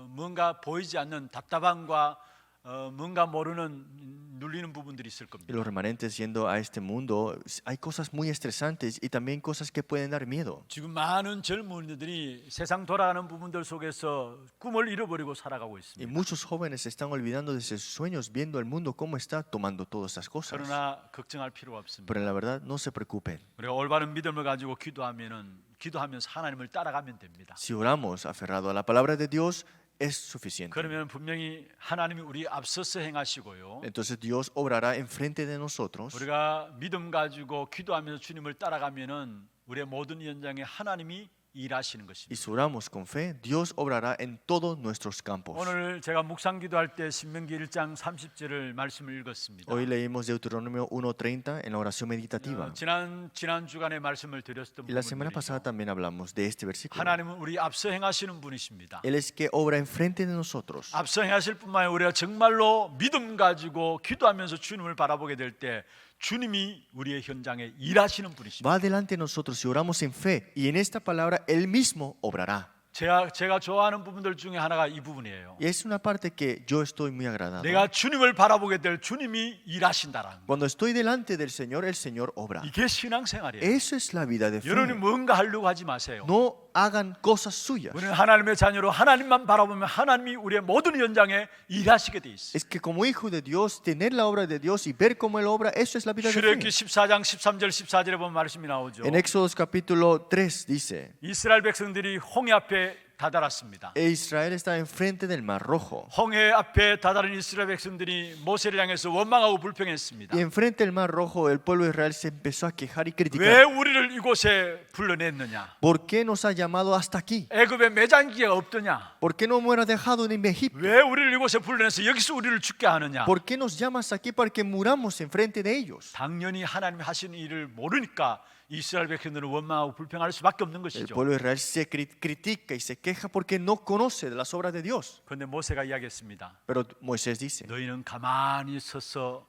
Speaker 1: 뭔가 보이지 않는 답답함과 뭔가 모르는 눌리는 부분들이 있을
Speaker 5: Y
Speaker 1: 겁니다.
Speaker 5: los remanentes yendo a este mundo, hay cosas muy estresantes y también cosas que pueden dar miedo.
Speaker 1: 지금 많은 젊은이들이 세상 돌아가는 부분들 속에서 꿈을 잃어버리고 살아가고
Speaker 5: Y
Speaker 1: 있습니다.
Speaker 5: muchos jóvenes están olvidando de sus sueños, viendo el mundo cómo está, tomando todas estas cosas.
Speaker 1: 그러나 걱정할 필요가 없습니다.
Speaker 5: Pero en la verdad, no se preocupen.
Speaker 1: 우리가 올바른 믿음을 가지고 기도하면서 하나님을 따라가면 됩니다.
Speaker 5: Si oramos aferrado a la palabra de Dios, es suficiente.
Speaker 1: 그러면 분명히 하나님이 우리 앞서서 행하시고요.
Speaker 5: Entonces Dios obrará enfrente de nosotros.
Speaker 1: 우리가 믿음 가지고 기도하면서 주님을 따라가면은 우리의 모든 현장에 하나님이 일하시는
Speaker 5: Y
Speaker 1: 것입니다.
Speaker 5: si oramos con fe, Dios obrará en todos nuestros campos.
Speaker 1: 오늘 제가 묵상 기도할 때 신명기 1장 30절을 말씀을 읽었습니다.
Speaker 5: Hoy leímos Deuteronomio 1:30 en la oración meditativa.
Speaker 1: 지난 주간에 말씀을 드렸던
Speaker 5: Y la semana pasada
Speaker 1: 부분들이죠.
Speaker 5: también hablamos de este versículo.
Speaker 1: 하나님은 우리 앞서 행하시는 분이십니다.
Speaker 5: Él es que obra enfrente de nosotros.
Speaker 1: 앞서 행하실 뿐만 아니라 우리가 정말로 믿음 가지고 기도하면서 주님을 바라보게 될 때 주님이 우리의 현장에 일하시는 분이십니다.
Speaker 5: Va adelante de nosotros si oramos en fe y en esta palabra Él mismo obrará.
Speaker 1: 제가 좋아하는 부분들 중에 하나가 이 부분이에요.
Speaker 5: Y es una parte que yo estoy muy agradado.
Speaker 1: 내가 주님을 바라보게 될 주님이 일하신다라는 거.
Speaker 5: Cuando estoy delante del Señor, el Señor obra.
Speaker 1: 이게 신앙생활이에요.
Speaker 5: Eso es la vida de fe.
Speaker 1: 여러분이 뭔가 하려고 하지 마세요.
Speaker 5: No hagan cosas suyas.
Speaker 1: 우리는 하나님의 자녀로 하나님만 바라보면 하나님이 우리의 모든 현장에 일하시게 돼 있어요.
Speaker 5: Es que como hijo de Dios, tener la obra de Dios y ver cómo Él obra, eso es la vida de
Speaker 1: 출애굽기
Speaker 5: fe.
Speaker 1: 14장 13절 14절에 보면 말씀이 나오죠.
Speaker 5: En Éxodo capítulo 3 dice,
Speaker 1: 이스라엘 백성들이 홍해 앞에 다다랐습니다.
Speaker 5: e Israel estaba enfrente del Mar Rojo.
Speaker 1: 홍해 앞에 다다른 이스라엘 백성들이 모세를 향해서 원망하고 불평했습니다.
Speaker 5: Y enfrente del Mar Rojo el pueblo de Israel se empezó a quejar y
Speaker 1: 왜
Speaker 5: criticar.
Speaker 1: 우리를 이곳에 불러냈느냐?
Speaker 5: ¿Por qué nos ha llamado hasta aquí?
Speaker 1: 애굽에 매장기가 없더냐?
Speaker 5: ¿Por qué no me hubieras dejado en Egipto?
Speaker 1: 왜 우리를 이곳에 불러내서 여기서 우리를 죽게 하느냐?
Speaker 5: ¿Por qué nos llamas aquí para que muramos enfrente de ellos?
Speaker 1: 당연히 하나님이 하신 일을 모르니까 이스라엘 백성들은 원망하고 불평할 수밖에 없는
Speaker 5: El
Speaker 1: 것이죠.
Speaker 5: pueblo de Israel se critica y se queja porque no conoce de las obras de Dios.
Speaker 1: 그런데 모세가 이야기했습니다.
Speaker 5: Pero Moisés dice,
Speaker 1: 너희는 가만히 서서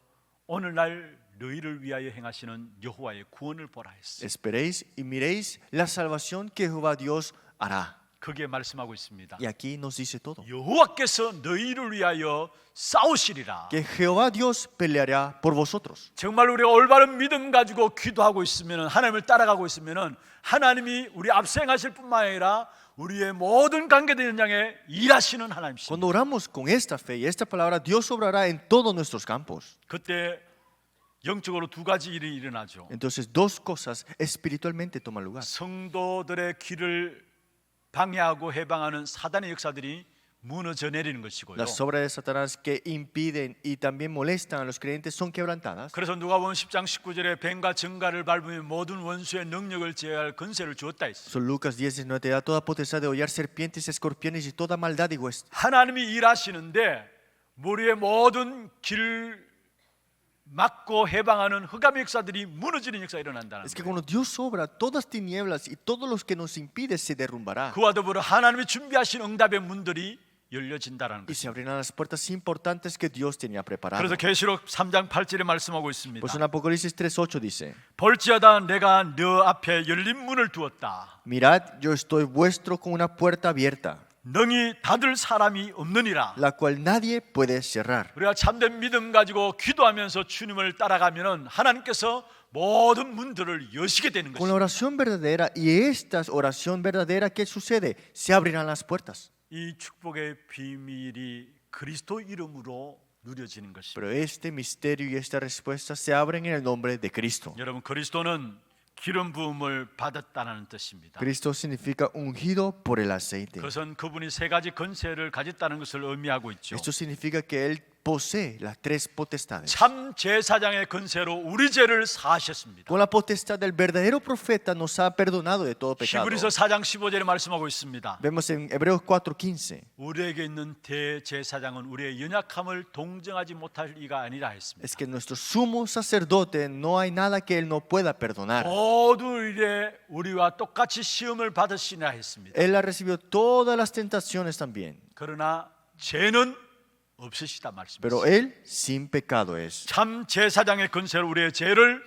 Speaker 1: 오늘날 너희를 위하여 행하시는 여호와의 구원을 보라 했어요.
Speaker 5: esperéis y miréis la salvación que Jehová Dios hará.
Speaker 1: 그게 말씀하고 있습니다.
Speaker 5: Y aquí nos dice todo.
Speaker 1: 여호와께서 너희를 위하여 싸우시리라.
Speaker 5: Que Jehová Dios peleará por vosotros.
Speaker 1: 정말 우리가 올바른 믿음 가지고 기도하고 있으면 하나님을 따라가고 있으면 하나님이 우리 앞서 행하실 뿐만 아니라 우리의 모든 관계된 현장에 일하시는 하나님이십니다.
Speaker 5: Cuando oramos con esta fe y esta palabra, Dios obrará en todos nuestros campos.
Speaker 1: 그때 영적으로 두 가지 일이 일어나죠.
Speaker 5: Entonces, dos cosas espiritualmente toman lugar.
Speaker 1: 성도들의 길을 방해하고 해방하는 사단의 역사들이 무너져 내리는 것이고요.
Speaker 5: Las obras de Satanás que impiden y también molestan a los creyentes son quebrantadas.
Speaker 1: 그래서 누가복음 10장 19절에 뱀과 정갈을 밟으며 모든 원수의 능력을 제어할 권세를 주었다 했어요.
Speaker 5: Son Lucas 10:19 te da toda potestad de hollar serpientes, escorpiones y toda maldad y hueste.
Speaker 1: 하나님이 일하시는데 우리의 모든 길 막고 해방하는 흑암의 역사들이 무너지는 역사가 일어난다는
Speaker 5: Es que
Speaker 1: 거예요.
Speaker 5: cuando Dios obra, todas tinieblas y todos los que nos impide se derrumbará.
Speaker 1: 그와 더불어 하나님이 준비하신 응답의 문들이 열려진다는
Speaker 5: Y se
Speaker 1: 거죠.
Speaker 5: abrirán las puertas importantes que Dios tenía preparadas.
Speaker 1: 그래서 계시록 3장 8절에 말씀하고 있습니다.
Speaker 5: Pues en Apocalipsis 3:8 dice,
Speaker 1: 볼지어다 내가 너 앞에 열린 문을 두었다.
Speaker 5: mirad, yo estoy vuestro con una puerta abierta,
Speaker 1: 능히 닫을 사람이 없느니라.
Speaker 5: la cual nadie puede cerrar.
Speaker 1: 우리가 참된 믿음 가지고 기도하면서 주님을 따라가면은 하나님께서 모든 문들을 여시게 되는
Speaker 5: Con la
Speaker 1: 것입니다.
Speaker 5: oración verdadera y esta oración verdadera, ¿qué sucede? Se abrirán las puertas.
Speaker 1: 이 축복의 비밀이 그리스도 이름으로 누려지는 것입니다.
Speaker 5: Pero este misterio y esta respuesta se abren en el nombre de Cristo.
Speaker 1: 여러분, 그리스도는 기름 부음을 받았다는 뜻입니다.
Speaker 5: Cristo significa ungido por el aceite.
Speaker 1: 그것은 그분이 세 가지 권세를 가졌다는 것을 의미하고 있죠.
Speaker 5: Esto significa que Él posee las tres potestades.
Speaker 1: 참 제사장의 권세로 우리 죄를 사하셨습니다.
Speaker 5: Con la potestad del verdadero profeta nos ha perdonado de todo pecado.
Speaker 1: 히브리서 4장 15절에 말씀하고 있습니다.
Speaker 5: Vemos en Hebreos 4:15.
Speaker 1: 우리에게 있는 대제사장은 우리의 연약함을 동정하지 못할 이가 아니라 했습니다.
Speaker 5: Es que nuestro sumo sacerdote no hay nada que Él no pueda perdonar.
Speaker 1: 모두 일에 우리와 똑같이 시험을 받으시나 했습니다.
Speaker 5: Él ha recibido todas las tentaciones también.
Speaker 1: 그러나 죄는 없으시다 말씀입니다.
Speaker 5: Pero Él sin pecado es.
Speaker 1: 참 제사장의 권세로 우리의 죄를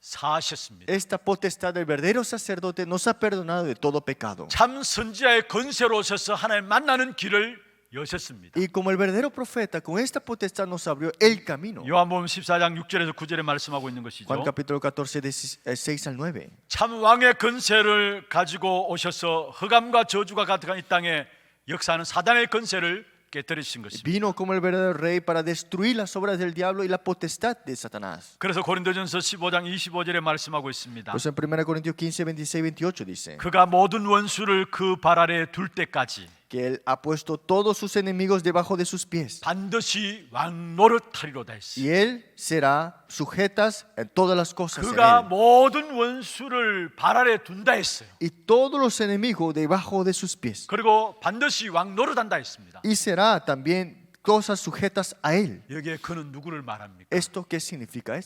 Speaker 1: 사하셨습니다.
Speaker 5: Esta potestad del verdadero sacerdote nos ha perdonado de todo pecado.
Speaker 1: 참 선지자의 권세로 오셔서 하나님 만나는 길을 여셨습니다.
Speaker 5: Y como el verdadero profeta, con esta potestad nos abrió el camino.
Speaker 1: 요한복음 14장 6절에서 9절에 말씀하고 있는 것이죠.
Speaker 5: Juan capítulo 14, 6 al 9.
Speaker 1: 참 왕의 권세를 가지고 오셔서 흑암과 저주가 가득한 이 땅에 역사하는 사단의 권세를 깨뜨리신 것입니다.
Speaker 5: Vino como el verdadero rey para destruir las obras del diablo y la potestad de Satanás.
Speaker 1: 그래서 고린도전서 15장 25절에 말씀하고 있습니다.
Speaker 5: Pues en 1 Corintios 15, 26, 28 dice
Speaker 1: 그가 모든 원수를 그 발 아래에 둘 때까지
Speaker 5: que Él ha puesto todos sus enemigos debajo de sus pies.
Speaker 1: 반드시 왕 노릇하리로다 했어요.
Speaker 5: Y Él será sujetas en todas las cosas en
Speaker 1: 그가
Speaker 5: Él.
Speaker 1: 모든 원수를 발 아래에 둔다 했어요.
Speaker 5: Y todos los enemigos debajo de sus pies.
Speaker 1: 그리고 반드시 왕 노릇한다 했습니다.
Speaker 5: Y será también cosas sujetas a Él.
Speaker 1: 여기에 그는 누구를 말합니까?
Speaker 5: ¿Esto qué significa?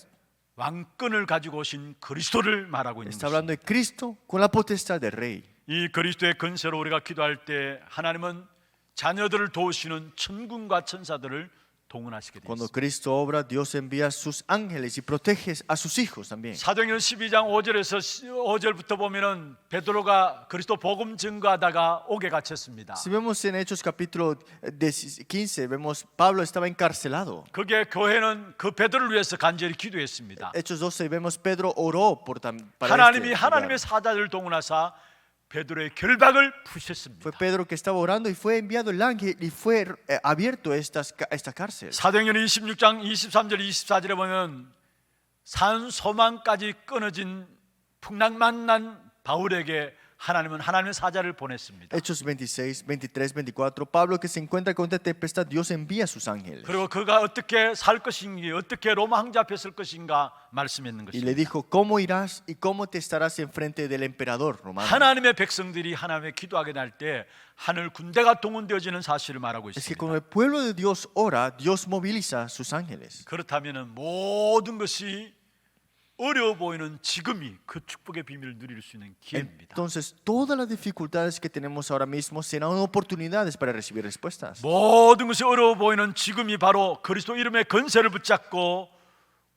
Speaker 1: 왕권을 가지고 오신 그리스도를 말하고 있는
Speaker 5: Está
Speaker 1: 것입니다.
Speaker 5: hablando de Cristo con la potestad del rey.
Speaker 1: 이 그리스도의 권세로 우리가 기도할 때 하나님은 자녀들을 도우시는 천군과 천사들을 동원하시게 되어
Speaker 5: Cuando
Speaker 1: 있습니다.
Speaker 5: Cristo obra, Dios envía a sus ángeles y protege a sus hijos también.
Speaker 1: 사도행전 12장 5절에서 5절부터 보면은 베드로가 그리스도 복음 증거하다가 옥에 갇혔습니다.
Speaker 5: Si vemos en Hechos capítulo 15, vemos Pablo estaba encarcelado.
Speaker 1: 그게 교회는 그 베드로를 위해서 간절히 기도했습니다.
Speaker 5: Hechos 12 vemos Pedro oró para
Speaker 1: 하나님이
Speaker 5: este
Speaker 1: 하나님의
Speaker 5: lugar.
Speaker 1: 사자들을 동원하사 베드로의 결박을 푸셨습니다.
Speaker 5: Fue Pedro que estaba orando y fue enviado el ángel y fue abierto esta cárcel.
Speaker 1: 사도행전 26장 23절 24절에 보면 산 소망까지 끊어진 풍랑만난 바울에게 하나님은 하나님의 사자를 보냈습니다.
Speaker 5: Hechos 26, 23, 24. Pablo que se encuentra con esta tempestad, Dios envía a sus ángeles.
Speaker 1: 그리고 그가 어떻게 살 것인가, 어떻게 로마 황제 앞에 설 것인가 말씀했는
Speaker 5: Y le
Speaker 1: 것입니다.
Speaker 5: dijo, ¿cómo irás y cómo te estarás enfrente del emperador romano?
Speaker 1: 하나님의 백성들이 하나님의 기도하게 날 때 하늘 군대가 동원되어지는 사실을 말하고
Speaker 5: Es que
Speaker 1: 있습니다.
Speaker 5: cuando el pueblo de Dios ora, Dios moviliza a sus ángeles.
Speaker 1: 그렇다면 모든 것이 어려워 보이는 지금이 그 축복의 비밀을 누릴 수 있는 기회입니다.
Speaker 5: Entonces, todas las dificultades que tenemos ahora mismo serán oportunidades para recibir respuestas.
Speaker 1: 모든 것이 어려워 보이는 지금이 바로 그리스도 이름의 건세를 붙잡고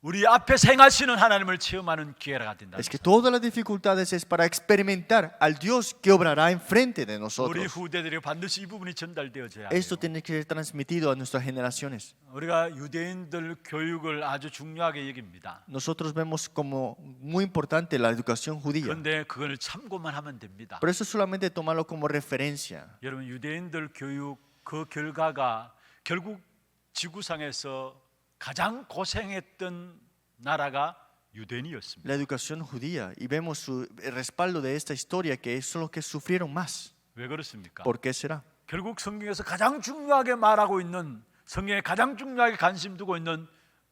Speaker 1: 우리 앞에 행하시는 하나님을 체험하는 기회가 된다.
Speaker 5: Es que todas las dificultades es para experimentar al Dios que obrará enfrente de
Speaker 1: 우리
Speaker 5: nosotros.
Speaker 1: 후대들이 반드시 이 부분이 전달되어져야 해요.
Speaker 5: Esto tiene que ser transmitido a nuestras generaciones.
Speaker 1: 우리가 유대인들 교육을 아주 중요하게 여깁니다.
Speaker 5: Nosotros vemos como muy importante la educación judía.
Speaker 1: 그런데 그걸 참고만 하면 됩니다.
Speaker 5: Por eso solamente tomarlo como referencia.
Speaker 1: 여러분 유대인들 교육 그 결과가 결국 지구상에서 가장 고생했던 나라가 유대인이었습니다.
Speaker 5: La educación judía y vemos el respaldo de esta historia que son los que sufrieron más.
Speaker 1: 왜 그렇습니까?
Speaker 5: ¿Por qué será?
Speaker 1: 결국 성경에서 가장 중요하게 말하고 있는 성경에 가장 중요하게 관심 두고 있는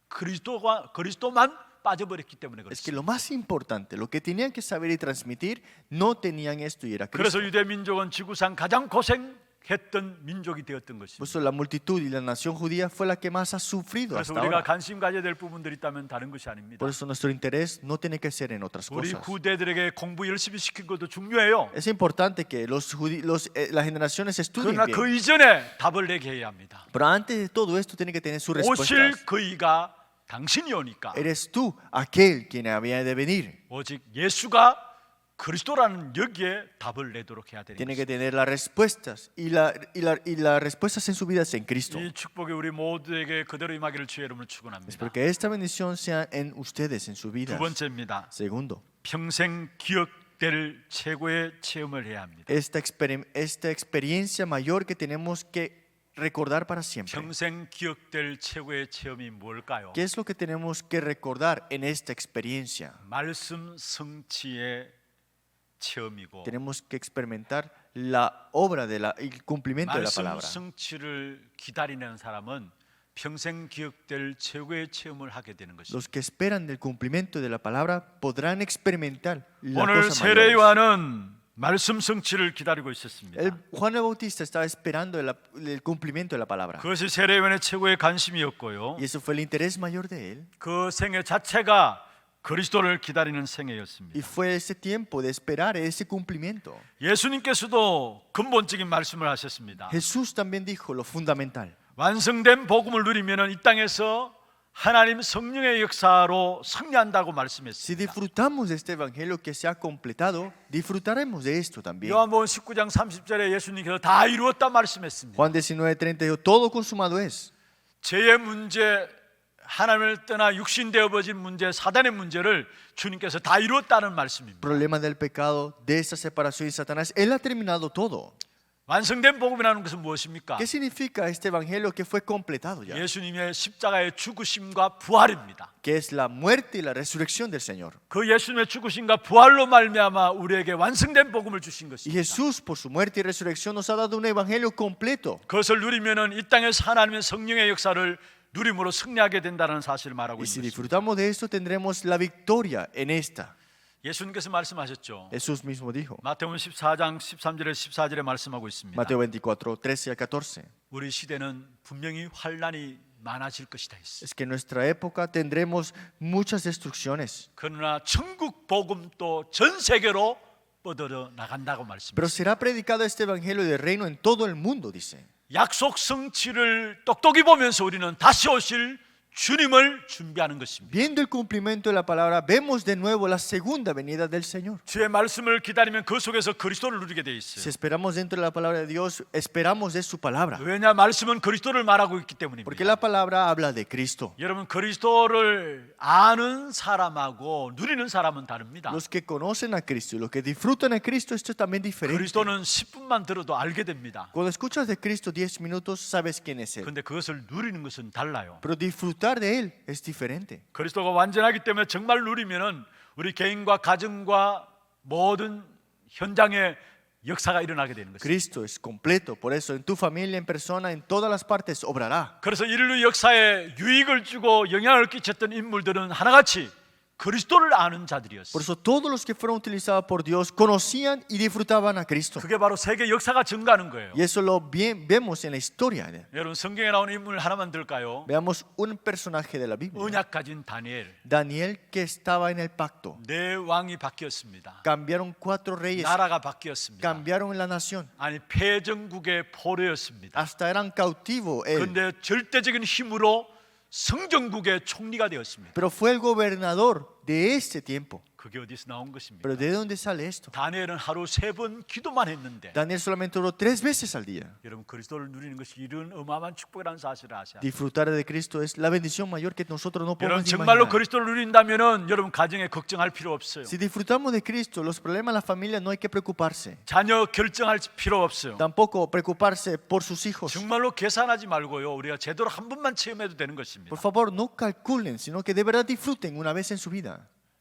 Speaker 1: 그리스도만 빠져버렸기 때문에
Speaker 5: Es que
Speaker 1: 그렇습니다.
Speaker 5: lo más importante, lo que tenían que saber y transmitir, no tenían esto y era
Speaker 1: 그래서
Speaker 5: Cristo.
Speaker 1: 유대 민족은 지구상 가장 고생했던 민족이 되었던
Speaker 5: Por
Speaker 1: 것입니다.
Speaker 5: eso la multitud y la nación judía fue la que más ha sufrido
Speaker 1: 그래서
Speaker 5: hasta
Speaker 1: 우리가
Speaker 5: ahora.
Speaker 1: 관심 가져야 될 부분들이 있다면 다른 것이 아닙니다.
Speaker 5: Por eso nuestro interés no tiene que ser en otras
Speaker 1: 우리
Speaker 5: cosas.
Speaker 1: 후대들에게 공부 열심히 시킨 것도 중요해요.
Speaker 5: Es importante que las generaciones estudien
Speaker 1: 그러나 그
Speaker 5: bien.
Speaker 1: 이전에 답을 내게 해야 합니다.
Speaker 5: Pero antes de todo esto tiene que tener sus
Speaker 1: 오실
Speaker 5: respuestas.
Speaker 1: 그이가 당신이 오니까
Speaker 5: Eres tú aquel quien había de venir.
Speaker 1: 오직 예수가 그리스도라는 여기에 답을 내도록 해야 되는
Speaker 5: Tiene que
Speaker 1: 것입니다.
Speaker 5: tener las respuestas y las respuestas en su vida es en Cristo.
Speaker 1: 이 축복이 우리 모두에게 그대로 임하기를 주의 이름으로 축원합니다.
Speaker 5: Espero que esta bendición sea en ustedes, en su
Speaker 1: 두
Speaker 5: vida.
Speaker 1: 번째입니다.
Speaker 5: Segundo,
Speaker 1: 평생 기억될 최고의 체험을 해야 합니다.
Speaker 5: esta experiencia mayor que tenemos que recordar para siempre.
Speaker 1: 평생 기억될 최고의 체험이 뭘까요?
Speaker 5: ¿Qué es lo que tenemos que recordar en esta experiencia?
Speaker 1: 말씀 성취의 체험이고
Speaker 5: Tenemos que experimentar la obra el cumplimiento de la
Speaker 1: 말씀
Speaker 5: palabra.
Speaker 1: 성취를 기다리는 사람은 평생 기억될 최고의 체험을 하게 되는 것입니다.
Speaker 5: Los que esperan del cumplimiento de la palabra podrán experimentar la
Speaker 1: 오늘
Speaker 5: cosa mayor.
Speaker 1: 세례요한은 말씀 성취를 기다리고 있었습니다.
Speaker 5: Juan el Bautista estaba esperando el cumplimiento de la palabra.
Speaker 1: 그것이 세례요한의 최고의 관심이었고요.
Speaker 5: Y eso fue el interés mayor de él.
Speaker 1: 그 생애 자체가 그리스도를 기다리는 생애였습니다.
Speaker 5: Y fue ese tiempo de esperar ese cumplimiento.
Speaker 1: 예수님께서도 근본적인 말씀을 하셨습니다.
Speaker 5: Jesús también dijo lo fundamental.
Speaker 1: 완성된 복음을 누리면 이 땅에서 하나님 성령의 역사로 승리한다고
Speaker 5: Si
Speaker 1: 말씀했습니다.
Speaker 5: disfrutamos de este evangelio que se ha completado, disfrutaremos de esto también.
Speaker 1: 요한복음 19장 30절에 예수님께서 다 이루었다 말씀했습니다.
Speaker 5: Juan 19:30 dijo, todo consumado es.
Speaker 1: 죄의 문제, 하나님을 떠나 육신 되어버린 문제, 사단의 문제를 주님께서 다 이루었다는 말씀입니다.
Speaker 5: Problema del pecado, de esa separación y Satanás. Él ha terminado todo.
Speaker 1: 완성된 복음이라는 것은 무엇입니까?
Speaker 5: ¿Qué significa este evangelio que fue completado ya?
Speaker 1: 예수님의 십자가의 죽으심과 부활입니다.
Speaker 5: Que es la muerte y la resurrección del Señor.
Speaker 1: 그 예수님의 죽으심과 부활로 말미암아 우리에게 완성된 복음을 주신
Speaker 5: Y
Speaker 1: 것입니다.
Speaker 5: Jesús, por su muerte y resurrección, nos ha dado un evangelio completo.
Speaker 1: 그것을 누리면은 이 땅에서 하나님의 성령의 역사를 누림으로 승리하게 된다는 사실을 말하고
Speaker 5: Y si
Speaker 1: 있는 것입니다.
Speaker 5: disfrutamos de esto, tendremos la victoria en esta.
Speaker 1: 예수님께서 말씀하셨죠.
Speaker 5: Jesús mismo dijo,
Speaker 1: 마태복음 14장 13절에 14절에 말씀하고 있습니다.
Speaker 5: Mateo 24, 13 al 14.
Speaker 1: 우리 시대는 분명히 환란이 많아질 것이다 했어요.
Speaker 5: Es que en nuestra época tendremos muchas destrucciones,
Speaker 1: 그러나 천국 복음도 전 세계로 뻗어 나간다고
Speaker 5: pero
Speaker 1: 말씀했어요.
Speaker 5: será predicado este evangelio del reino en todo el mundo, dice.
Speaker 1: 약속 성취를 똑똑히 보면서 우리는 다시 오실 주님을 준비하는 것입니다.
Speaker 5: Viendo el cumplimiento de la palabra, vemos de nuevo la segunda venida del Señor.
Speaker 1: 주의 말씀을 기다리면 그 속에서 그리스도를 누리게 돼
Speaker 5: Si
Speaker 1: 있어요.
Speaker 5: esperamos dentro de la palabra de Dios, esperamos de su palabra.
Speaker 1: 왜냐 말씀은 그리스도를 말하고 있기 때문입니다.
Speaker 5: Porque la palabra habla de Cristo.
Speaker 1: 여러분 그리스도를 아는 사람하고 누리는 사람은 다릅니다.
Speaker 5: Los que conocen a Cristo y los que disfrutan a Cristo, esto es también diferente.
Speaker 1: 그리스도는 10분만 들어도 알게 됩니다.
Speaker 5: Cuando escuchas de Cristo 10 minutos, sabes quién es Él.
Speaker 1: 근데 그것을 누리는 것은 달라요.
Speaker 5: Pero disfrutar de Él es diferente.
Speaker 1: 그리스도가 완전하기 때문에 정말 누리면은 우리 개인과 가정과 모든 현장에 역사가 일어나게 되는 것입니다.
Speaker 5: Cristo es completo, por eso en tu familia, en persona, en todas las partes obrará.
Speaker 1: 그래서 인류 역사에 유익을 주고 영향을 끼쳤던 인물들은 하나같이 그리스도를 아는 자들이었어요.
Speaker 5: Por eso todos los que fueron utilizados por Dios conocían y disfrutaban a Cristo.
Speaker 1: 그게 바로 세계 역사가 증가하는 거예요.
Speaker 5: Y eso lo bien vemos en la historia.
Speaker 1: 여러분 성경에 나오는 인물 하나만 들까요?
Speaker 5: Veamos un personaje de la Biblia.
Speaker 1: 언약 가진 다니엘.
Speaker 5: Daniel, que estaba en el pacto.
Speaker 1: 네 왕이 바뀌었습니다.
Speaker 5: Cambiaron 4 reyes,
Speaker 1: 나라가 바뀌었습니다.
Speaker 5: cambiaron la nación.
Speaker 1: 아니 패전국의 포로였습니다.
Speaker 5: Hasta eran cautivo él.
Speaker 1: 그런데 절대적인 힘으로 성전국의 총리가 되었습니다.
Speaker 5: Pero fue el gobernador de ese tiempo.
Speaker 1: 그게 어디서 나온 것입니까?
Speaker 5: Pero ¿de dónde sale esto?
Speaker 1: 다니엘은 하루 3번 기도만 했는데
Speaker 5: Daniel solamente oró 3 veces al día.
Speaker 1: 여러분 그리스도를 누리는 것이 이런 어마어마한 축복이라는 사실을 아셔야 돼요.
Speaker 5: Disfrutar de Cristo es la bendición mayor que nosotros no
Speaker 1: 여러분
Speaker 5: podemos
Speaker 1: 정말로
Speaker 5: imaginar.
Speaker 1: 그리스도를 누린다면은 여러분 가정에 걱정할 필요 없어요.
Speaker 5: Si disfrutamos de Cristo, los problemas en la familia no hay que preocuparse.
Speaker 1: 자녀 결정할 필요 없어요.
Speaker 5: Tampoco preocuparse por sus hijos.
Speaker 1: 정말로 계산하지 말고요. 우리가 제대로 한 번만 체험해도 되는 것입니다.
Speaker 5: Por favor, no calculen, sino que de verdad disfruten una vez en su vida.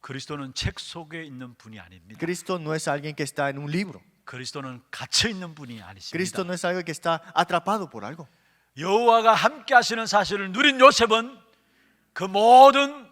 Speaker 1: 그리스도는 책 속에 있는 분이 아닙니다.
Speaker 5: Cristo no es alguien que está en un libro.
Speaker 1: 그리스도는 갇혀 있는 분이 아니십니다.
Speaker 5: Cristo no es alguien que está atrapado por algo.
Speaker 1: 여호와가 함께 하시는 사실을 누린 요셉은 그 모든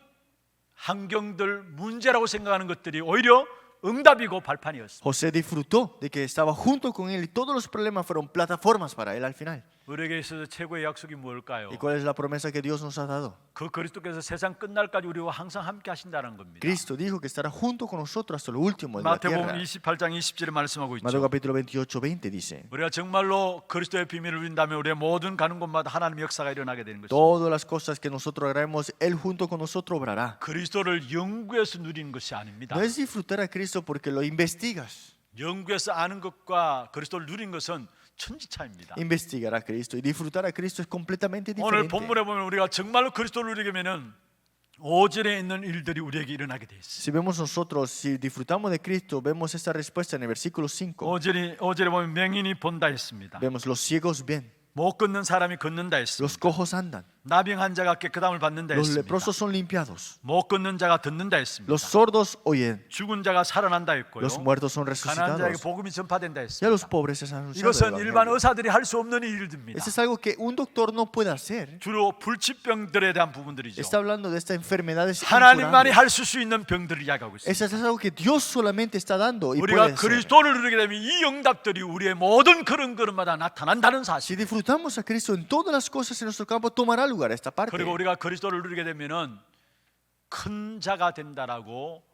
Speaker 1: 환경들 문제라고 생각하는 것들이 오히려 응답이고 발판이었습니다.
Speaker 5: José disfrutó de que estaba junto con él y todos los problemas fueron plataformas para él al final.
Speaker 1: 우리에게 있어서 최고의 약속이 뭘까요?
Speaker 5: ¿Y cuál es la promesa que Dios nos ha dado?
Speaker 1: 그 그리스도께서 세상 끝날까지 우리와 항상 함께 하신다는 겁니다.
Speaker 5: Cristo dijo que estará junto con nosotros hasta lo último de la
Speaker 1: 마태복음
Speaker 5: tierra.
Speaker 1: 28장 20절에 말씀하고
Speaker 5: Mateo
Speaker 1: 있죠.
Speaker 5: capítulo 28, 20 dice:
Speaker 1: 우리가 정말로 그리스도의 비밀을 누린다면 우리의 모든 가는 곳마다 하나님의 역사가 일어나게 되는 것입니다.
Speaker 5: Todas las cosas que nosotros hagamos, Él junto con nosotros obrará.
Speaker 1: 그리스도를 연구해서 누리는 것이 아닙니다.
Speaker 5: No es disfrutar a Cristo porque lo investigas.
Speaker 1: 연구해서 아는 것과 그리스도를 누리는 것은 천지차입니다.
Speaker 5: Investigar a Cristo y disfrutar a Cristo es completamente
Speaker 1: 오늘
Speaker 5: diferente.
Speaker 1: 본문에 보면 우리가 정말로 그리스도를 누리려면은 오전에 있는 일들이 우리에게 일어나게 돼 있어요.
Speaker 5: Si vemos nosotros, si disfrutamos de Cristo, vemos esta respuesta en el versículo 5.
Speaker 1: 오전에 보면 맹인이 본다 했습니다.
Speaker 5: Vemos los ciegos ven,
Speaker 1: 못 걷는 사람이 걷는다 했습니다.
Speaker 5: los cojos andan,
Speaker 1: 나병한 자가 깨끗함을 받는다
Speaker 5: los
Speaker 1: 했습니다.
Speaker 5: leprosos son limpiados,
Speaker 1: 못 걷는 자가 듣는다 했습니다.
Speaker 5: los sordos oyen,
Speaker 1: 죽은 자가 살아난다 했고요.
Speaker 5: los muertos son
Speaker 1: 가난한 자에게
Speaker 5: resucitados
Speaker 1: 복음이 전파된다
Speaker 5: y a los
Speaker 1: 했습니다.
Speaker 5: pobres es anunciado el
Speaker 1: 이것은 일반
Speaker 5: evangelio.
Speaker 1: 의사들이 할 수 없는 일들입니다.
Speaker 5: Eso es algo que un doctor no puede hacer.
Speaker 1: 주로 불치병들에 대한 부분들이죠.
Speaker 5: Está hablando de estas enfermedades
Speaker 1: 하나님만이
Speaker 5: incurables.
Speaker 1: 할 수 있는 병들을 이야기하고 있습니다.
Speaker 5: Eso es algo que Dios solamente está dando y
Speaker 1: 우리가
Speaker 5: puede hacer.
Speaker 1: 그리스도를 누리게 되면 이 응답들이 우리의 모든 걸음걸음마다 나타난다는
Speaker 5: Si
Speaker 1: 사실.
Speaker 5: disfrutamos a Cristo en todas las cosas en nuestro campo, tomará lugar esta parte.
Speaker 1: 그리고 우리가 그리스도를 누리게 되면은 큰 자가 된다라고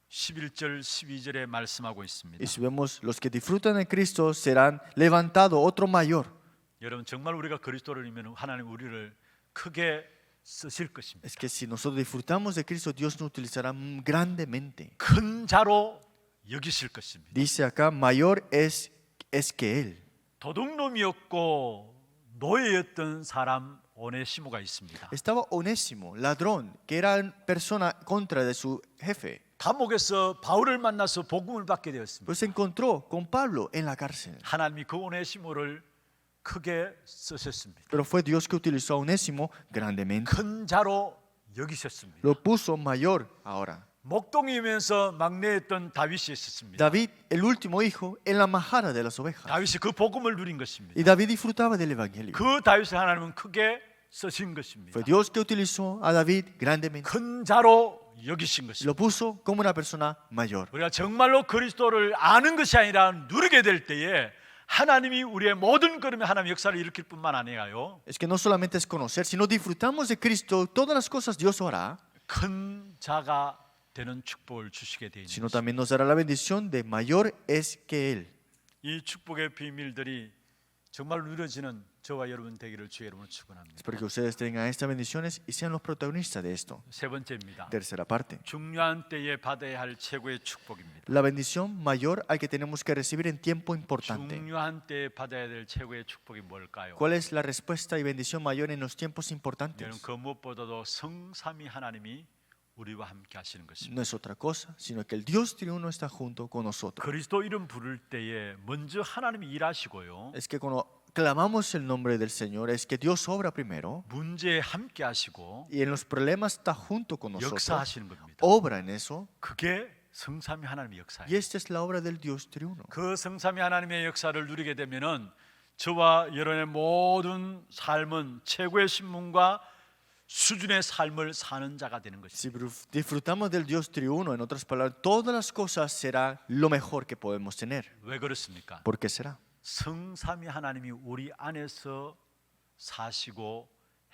Speaker 1: 11절 12절에 말씀하고 있습니다.
Speaker 5: Y si vemos, los que disfrutan de Cristo serán levantados otro mayor.
Speaker 1: 여러분 정말 우리가 그리스도를 누리면 하나님 우리를 크게 쓰실 것입니다.
Speaker 5: Es que si nosotros disfrutamos de Cristo, Dios nos utilizará grandemente.
Speaker 1: 큰 자로 여기실 것입니다.
Speaker 5: Dice acá, mayor es que Él.
Speaker 1: 도둑놈이었고 노예였던 사람 오네시모가 있습니다.
Speaker 5: Estaba Onésimo, ladrón, que era persona contra de su jefe.
Speaker 1: 감옥에서 바울을 만나서 복음을 받게 되었습니다.
Speaker 5: Pues se encontró con Pablo en la cárcel.
Speaker 1: 하나님이 그 오네시모를 크게 쓰셨습니다.
Speaker 5: Pero fue Dios que utilizó a Onésimo grandemente.
Speaker 1: 큰 자로 여기셨습니다.
Speaker 5: Lo puso mayor ahora.
Speaker 1: 목동이면서 막내였던 다윗이 있었습니다.
Speaker 5: David, el último hijo, en la majada de las ovejas.
Speaker 1: 다윗이 그 복음을 누린 것입니다.
Speaker 5: Y David disfrutaba del evangelio.
Speaker 1: 그 다윗을 하나님은 크게 쓰신 것입니다.
Speaker 5: Fue Dios que utilizó a David grandemente.
Speaker 1: 큰 자로 여기신
Speaker 5: Y
Speaker 1: 것입니다.
Speaker 5: lo puso como una persona mayor.
Speaker 1: 우리가 정말로 그리스도를 아는 것이 아니라 누리게 될 때에 하나님이 우리의 모든 걸음에 하나님의 역사를 일으킬 뿐만 아니라요.
Speaker 5: Es que no solamente es conocer, sino disfrutamos de Cristo, todas las cosas Dios hará,
Speaker 1: 큰 자가 되는 축복을 주시게 되는
Speaker 5: sino
Speaker 1: 것입니다.
Speaker 5: también nos dará la bendición de mayor es que Él.
Speaker 1: 이 축복의 비밀들이 정말 누려지는 저와 여러분 되기를 주의 이름으로 축원합니다.
Speaker 5: Espero que ustedes tengan estas bendiciones y sean los protagonistas de esto.
Speaker 1: 세 번째입니다.
Speaker 5: Tercera parte.
Speaker 1: 중요한 때에 받아야 할 최고의 축복입니다.
Speaker 5: La bendición mayor al que tenemos que recibir en tiempo importante.
Speaker 1: 중요한 때에 받아야 될 최고의 축복이 뭘까요?
Speaker 5: ¿Cuál es la respuesta y bendición mayor en los tiempos
Speaker 1: 여러분
Speaker 5: importantes?
Speaker 1: 그 무엇보다도 성삼위 하나님이 우리와 함께 하시는 것입니다.
Speaker 5: No es otra cosa, sino que el Dios triuno está junto con nosotros.
Speaker 1: 그리스도 이름 부를 때에 먼저 하나님이 일하시고요.
Speaker 5: Es que cuando clamamos el nombre del Señor, es que Dios obra primero
Speaker 1: 문제에 함께 하시고
Speaker 5: y en los problemas está junto con nosotros,
Speaker 1: 역사하시는 겁니다.
Speaker 5: obra en eso,
Speaker 1: 그게 성삼위 하나님의
Speaker 5: y
Speaker 1: 역사예요.
Speaker 5: esta es la obra del Dios triuno.
Speaker 1: 그 성삼위 하나님의 역사를 누리게 되면은 저와 여러분의 모든 삶은 최고의 신분과 수준의 삶을 사는 자가 되는
Speaker 5: Si
Speaker 1: 것입니다.
Speaker 5: disfrutamos del Dios triuno, en otras palabras, todas las cosas serán lo mejor que podemos tener.
Speaker 1: 왜 그렇습니까?
Speaker 5: ¿Por qué será?
Speaker 1: 성삼위 하나님이 우리 안에서 사시고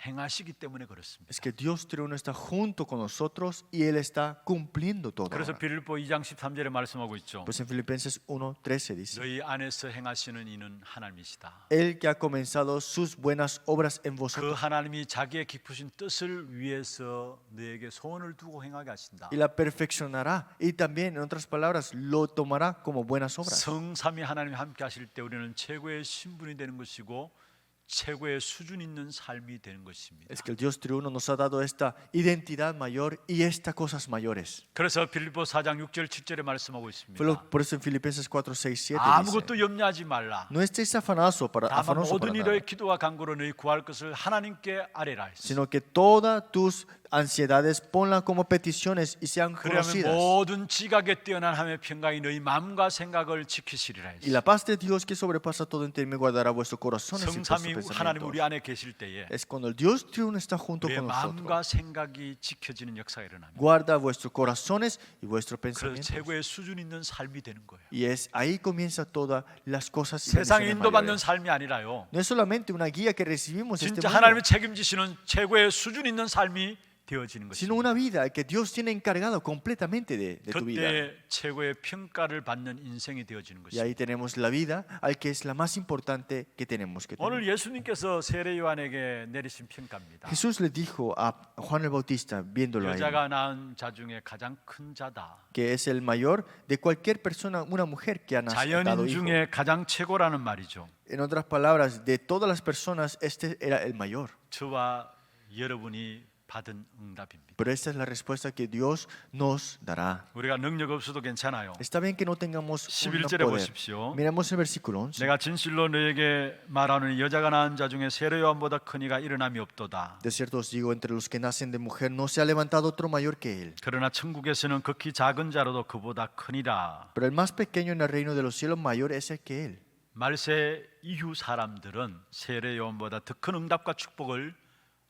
Speaker 1: 행하시기 때문에 그렇습니다.
Speaker 5: Es que Dios triuno está junto con nosotros y Él está cumpliendo todo.
Speaker 1: 그래서
Speaker 5: ahora.
Speaker 1: 빌립보 2장 13절에 말씀하고 있죠.
Speaker 5: Pues en Filipenses 1:13 dice:
Speaker 1: 너희 안에서 행하시는 이는 하나님이시다.
Speaker 5: El que ha comenzado sus buenas obras en
Speaker 1: 그
Speaker 5: vosotros.
Speaker 1: 하나님이 자기의 깊으신 뜻을 위해서 너에게 소원을 두고 행하게 하신다.
Speaker 5: Y la perfeccionará y también, en otras palabras, lo tomará como buenas obras.
Speaker 1: 성삼위 하나님이 함께 하실 때 우리는 최고의 신분이 되는 것이고 최고의 수준 있는 삶이 되는 것입니다.
Speaker 5: Es que el Dios triuno nos ha dado esta identidad mayor y estas cosas mayores.
Speaker 1: 그래서 빌립보 4장 6절 7절에 말씀하고 있습니다.
Speaker 5: Por eso en Filipenses 4:6-7 dice:
Speaker 1: 아무것도 염려하지 말라.
Speaker 5: No estéis afanosos para
Speaker 1: 다만
Speaker 5: afanoso
Speaker 1: 모든
Speaker 5: para
Speaker 1: 일의
Speaker 5: nada,
Speaker 1: 기도와 간구로 너희 구할 것을 하나님께 아뢰라 했어.
Speaker 5: sino que todas tus ansiedades ponlas como peticiones y sean
Speaker 1: 그러면
Speaker 5: conocidas.
Speaker 1: 모든 지각에 뛰어난 하나님의 평강이 너희 마음과 생각을 지키시리라
Speaker 5: Y la
Speaker 1: 했어.
Speaker 5: paz de Dios que sobrepasa todo entendimiento guardará vuestros corazones y vuestros
Speaker 1: 성삼위 하나님 우리
Speaker 5: pensamientos.
Speaker 1: 안에 계실 때에
Speaker 5: Es cuando el Dios triuno está junto
Speaker 1: 우리의
Speaker 5: con
Speaker 1: 마음과
Speaker 5: nosotros,
Speaker 1: 생각이 지켜지는 역사가 일어납니다.
Speaker 5: guarda vuestros corazones y vuestros
Speaker 1: 그래서
Speaker 5: pensamientos.
Speaker 1: 최고의 수준 있는 삶이 되는 거예요.
Speaker 5: Y es ahí comienza todas las cosas y
Speaker 1: 세상에
Speaker 5: bendiciones
Speaker 1: 인도받는
Speaker 5: mayores.
Speaker 1: 삶이 아니라요.
Speaker 5: No es solamente una guía que recibimos de este
Speaker 1: 진짜
Speaker 5: mundo,
Speaker 1: 하나님이 책임지시는 최고의 수준 있는 삶이 되어지는
Speaker 5: sino
Speaker 1: 것입니다.
Speaker 5: una vida que Dios tiene encargado completamente de tu vida.
Speaker 1: 그때 최고의 평가를 받는 인생이 되어지는
Speaker 5: Y
Speaker 1: 것입니다.
Speaker 5: ahí tenemos la vida al que es la más importante que tenemos que tener.
Speaker 1: 오늘 예수님께서 세례 요한에게 내리신 평가입니다.
Speaker 5: Jesús le dijo a Juan el Bautista, viéndolo ahí,
Speaker 1: 여자가 낳은 자 중에 가장 큰 자다.
Speaker 5: que es el mayor de cualquier persona, una mujer que ha nacido.
Speaker 1: 자연인
Speaker 5: hijo.
Speaker 1: 중에 가장 최고라는 말이죠.
Speaker 5: En otras palabras, de todas las personas, este era el mayor.
Speaker 1: 저와 여러분이 받은 응답입니다.
Speaker 5: Pero esta es la respuesta que Dios nos dará.
Speaker 1: 우리가 능력 없어도 괜찮아요.
Speaker 5: Está bien que no tengamos un
Speaker 1: 11절에
Speaker 5: poder.
Speaker 1: 보십시오.
Speaker 5: Miramos el versículo 11.
Speaker 1: 내가 진실로 너에게 말하노니 여자가 낳은 자 중에 세례 요한보다 큰 이가 일어남이 없도다.
Speaker 5: De cierto os digo, entre los que nacen de mujer no se ha levantado otro mayor que él.
Speaker 1: 그러나 천국에서는 극히 작은 자로도 그보다 크니라.
Speaker 5: Pero el más pequeño en el reino de los cielos mayor es el que él.
Speaker 1: 말세 이후 사람들은 세례 요한보다 더 큰 응답과 축복을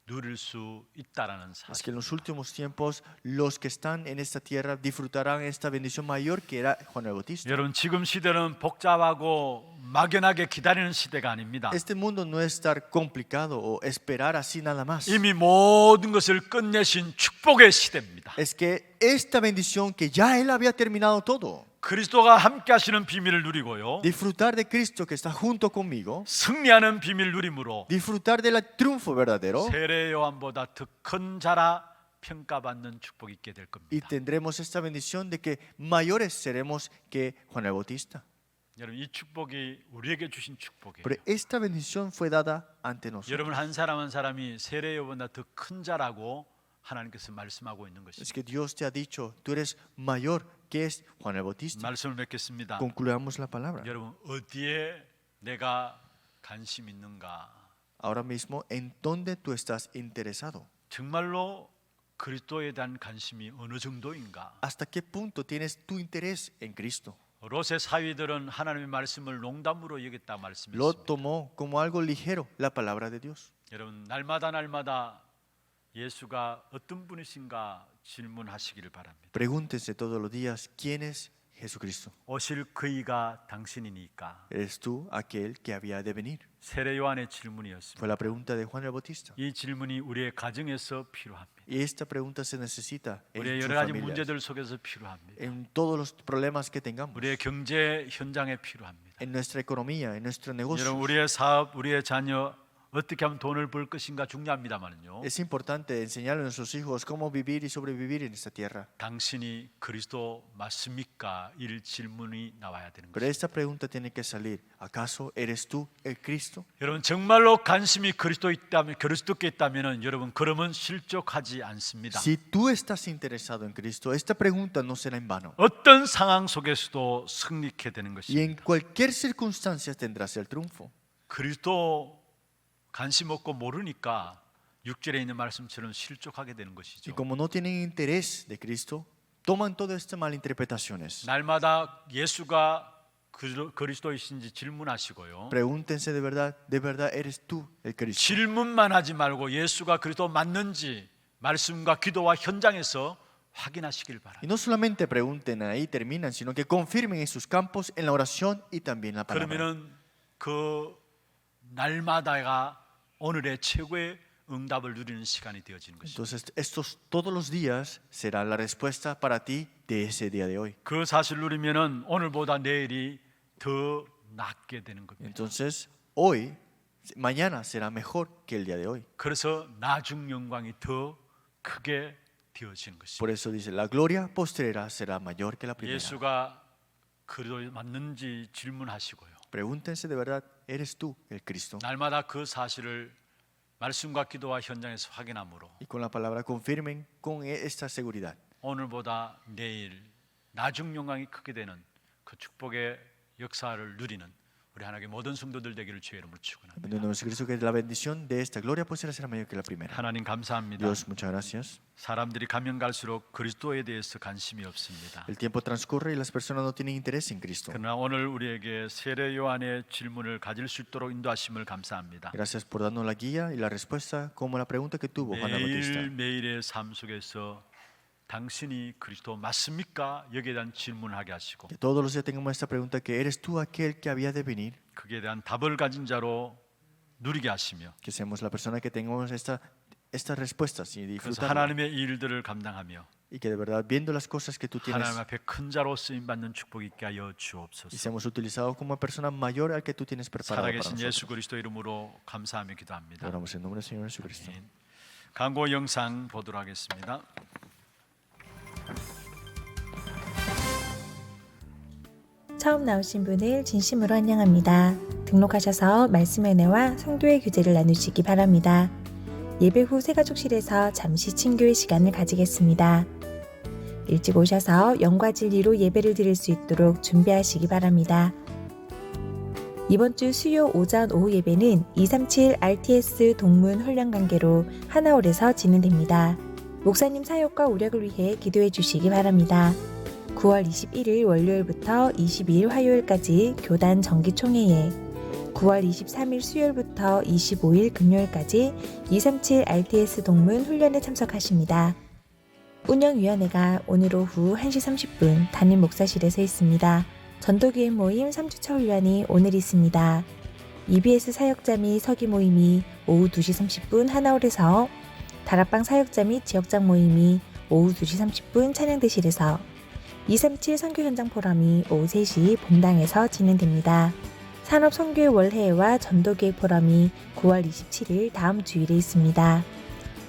Speaker 1: 누릴 수 있다라는
Speaker 5: Es
Speaker 1: 사실.
Speaker 5: que en los últimos tiempos los que están en esta tierra disfrutarán esta bendición mayor que era Juan el Bautista.
Speaker 1: 여러분 지금 시대는 복잡하고 막연하게 기다리는 시대가 아닙니다.
Speaker 5: Este mundo no es estar complicado o esperar así nada más.
Speaker 1: 이미 모든 것을 끝내신 축복의 시대입니다.
Speaker 5: Es que esta bendición que ya él había terminado todo,
Speaker 1: 그리스도가 함께 하시는 비밀을 누리고요.
Speaker 5: disfrutar de Cristo que está junto conmigo,
Speaker 1: 승리하는 비밀 누림으로
Speaker 5: disfrutar del triunfo verdadero,
Speaker 1: 세례 요한보다 더 큰 자라 평가받는 축복이 있게 될
Speaker 5: y
Speaker 1: 겁니다.
Speaker 5: tendremos esta bendición de que mayores seremos que Juan el Bautista.
Speaker 1: 여러분 이 축복이 우리에게 주신 축복이에요.
Speaker 5: Pero esta bendición fue dada ante nosotros.
Speaker 1: 여러분 한 사람 한 사람이 세례 요한보다 더 큰 자라고 하나님께서 말씀하고 있는
Speaker 5: Es
Speaker 1: 것입니다.
Speaker 5: que Dios te ha dicho, tú eres mayor que es Juan el Bautista.
Speaker 1: 말씀을 맺겠습니다.
Speaker 5: Concluyamos la palabra.
Speaker 1: 여러분 어디에 내가 관심 있는가?
Speaker 5: Ahora mismo, ¿en dónde tú estás interesado?
Speaker 1: 정말로 그리스도에 대한 관심이 어느 정도인가?
Speaker 5: ¿Hasta qué punto tienes tu interés en Cristo?
Speaker 1: 롯의 사위들은 하나님의 말씀을 농담으로 여겼다
Speaker 5: Lot
Speaker 1: 말씀했습니다.
Speaker 5: tomó como algo ligero la palabra de Dios.
Speaker 1: 여러분 날마다 예수가 어떤 분이신가 질문하시기를 바랍니다.
Speaker 5: Pregúntense todos los días, ¿quién es Jesucristo?
Speaker 1: 오실 그이가 당신이니까.
Speaker 5: ¿Eres tú aquel que había de venir?
Speaker 1: 세례 요한의 질문이었습니다.
Speaker 5: Fue la pregunta de Juan el Bautista.
Speaker 1: 이 질문이 우리의 가정에서 필요합니다.
Speaker 5: Y esta pregunta se necesita en
Speaker 1: 우리의
Speaker 5: sus
Speaker 1: 여러 가지
Speaker 5: familias,
Speaker 1: 문제들 속에서 필요합니다.
Speaker 5: en todos los problemas que tengamos,
Speaker 1: 우리의 경제 현장에 필요합니다.
Speaker 5: en nuestra economía, en nuestro negocio,
Speaker 1: 여러분 우리의 사업, 우리의 자녀 어떻게 하면 돈을 벌 것인가 중요합니다만요.
Speaker 5: Es importante enseñarle a nuestros hijos cómo vivir y sobrevivir en esta tierra.
Speaker 1: 당신이 그리스도 맞습니까? 이 질문이 나와야 되는
Speaker 5: Pero
Speaker 1: 것입니다.
Speaker 5: esta pregunta tiene que salir. ¿Acaso eres tú el Cristo?
Speaker 1: 여러분 정말로 관심이 그리스도께 있다면 여러분 그러면 실족하지 않습니다.
Speaker 5: Si tú estás interesado en Cristo, esta pregunta no será en vano.
Speaker 1: 어떤 상황 속에서도 승리케 되는
Speaker 5: Y
Speaker 1: 것입니다.
Speaker 5: en cualquier circunstancia tendrás el triunfo.
Speaker 1: 그리스도 관심 없고 모르니까 6절에 있는 말씀처럼 실족하게 되는
Speaker 5: Y
Speaker 1: 것이죠.
Speaker 5: como no tienen interés de Cristo, toman todas estas malinterpretaciones.
Speaker 1: 날마다 예수가 그리스도이신지 질문하시고요.
Speaker 5: Pregúntense de verdad eres tú el Cristo.
Speaker 1: 질문만 하지 말고 예수가 그리스도 맞는지 말씀과 기도와 현장에서 확인하시길 바랍니다.
Speaker 5: Y no solamente pregunten ahí, terminan, sino que confirmen en sus campos, en la oración y también en la palabra.
Speaker 1: 그러면은 그 날마다가 오늘의 최고의 응답을 누리는 시간이 되어지는 것입니다.
Speaker 5: Entonces, estos todos los días será la respuesta para ti de ese día de hoy.
Speaker 1: 그 사실 누리면은 오늘보다 내일이 더 낫게 되는 겁니다.
Speaker 5: Entonces, hoy, mañana será mejor que el día de hoy.
Speaker 1: 그래서 나중 영광이 더 크게 되어지는 것입니다.
Speaker 5: Por eso dice, la gloria postrera será mayor que la primera.
Speaker 1: 예수가 그리스도 맞는지 질문하시고요.
Speaker 5: Pregúntense de verdad, ¿eres tú el Cristo?
Speaker 1: 날마다 그 사실을 말씀과 기도와 현장에서 확인함으로
Speaker 5: Y con la palabra confirmen con esta seguridad.
Speaker 1: 오늘보다 내일 나중 영광이 크게 되는 그 축복의 역사를 누리는 우리 하나님의 모든 성도들 되기를 주의 이름으로 축원합니다.
Speaker 5: En nuestro Cristo, que la bendición de esta gloria postrera será mayor que la primera.
Speaker 1: 하나님 감사합니다.
Speaker 5: Dios, muchas gracias.
Speaker 1: 사람들이 가면 갈수록 그리스도에 대해서 관심이 없습니다.
Speaker 5: El tiempo transcurre y las personas no tienen interés en Cristo.
Speaker 1: 그러나 오늘 우리에게 세례 요한의 질문을 가질 수 있도록 인도하심을 감사합니다.
Speaker 5: Gracias por darnos la guía y la respuesta como la pregunta que tuvo Juan el Bautista.
Speaker 1: 매일매일의 삶 속에서 당신이 그리스도 맞습니까? 여기에 대한 질문하게 하시고
Speaker 5: Que todos los días tengamos esta pregunta, que eres tú aquel que había de venir.
Speaker 1: 그에 대한 답을 가진 자로 누리게 하시며
Speaker 5: Que seamos la persona que tengamos estas respuestas y
Speaker 1: 그래서
Speaker 5: disfrutarlas.
Speaker 1: 하나님의 일들을 감당하며
Speaker 5: Y que de verdad, viendo las cosas que tú tienes,
Speaker 1: 하나님 앞에 큰 자로 쓰임 받는 축복이 있게 하여
Speaker 5: y
Speaker 1: 주옵소서.
Speaker 5: seamos utilizados como una persona mayor al que tú tienes preparado para
Speaker 1: 살아계신 예수
Speaker 5: nosotros.
Speaker 1: 그리스도 이름으로 감사하며 기도합니다.
Speaker 5: Oramos en nombre del Señor Jesucristo.
Speaker 1: 광고 영상 보도록 하겠습니다.
Speaker 6: 처음 나오신 분을 진심으로 환영합니다. 등록하셔서 말씀의 은혜와 성도의 교제를 나누시기 바랍니다. 예배 후 새가족실에서 잠시 친교의 시간을 가지겠습니다. 일찍 오셔서 영과 진리로 예배를 드릴 수 있도록 준비하시기 바랍니다. 이번 주 수요 오전 오후 예배는 237 RTS 동문 훈련 관계로 하나홀에서 진행됩니다. 목사님 사역과 우력을 위해 기도해 주시기 바랍니다. 9월 21일 월요일부터 22일 화요일까지 교단 정기총회에 9월 23일 수요일부터 25일 금요일까지 237 RTS 동문 훈련에 참석하십니다. 운영위원회가 오늘 오후 1시 30분 담임 목사실에서 있습니다. 전도기획 모임 3주차 훈련이 오늘 있습니다. EBS 사역자 및 서기 모임이 오후 2시 30분 하나홀에서, 다락방 사역자 및 지역장 모임이 오후 2시 30분 찬양대실에서, 237 선교 현장 포럼이 오후 3시 본당에서 진행됩니다. 산업 선교의 월회와 전도기획 포럼이 9월 27일 다음 주일에 있습니다.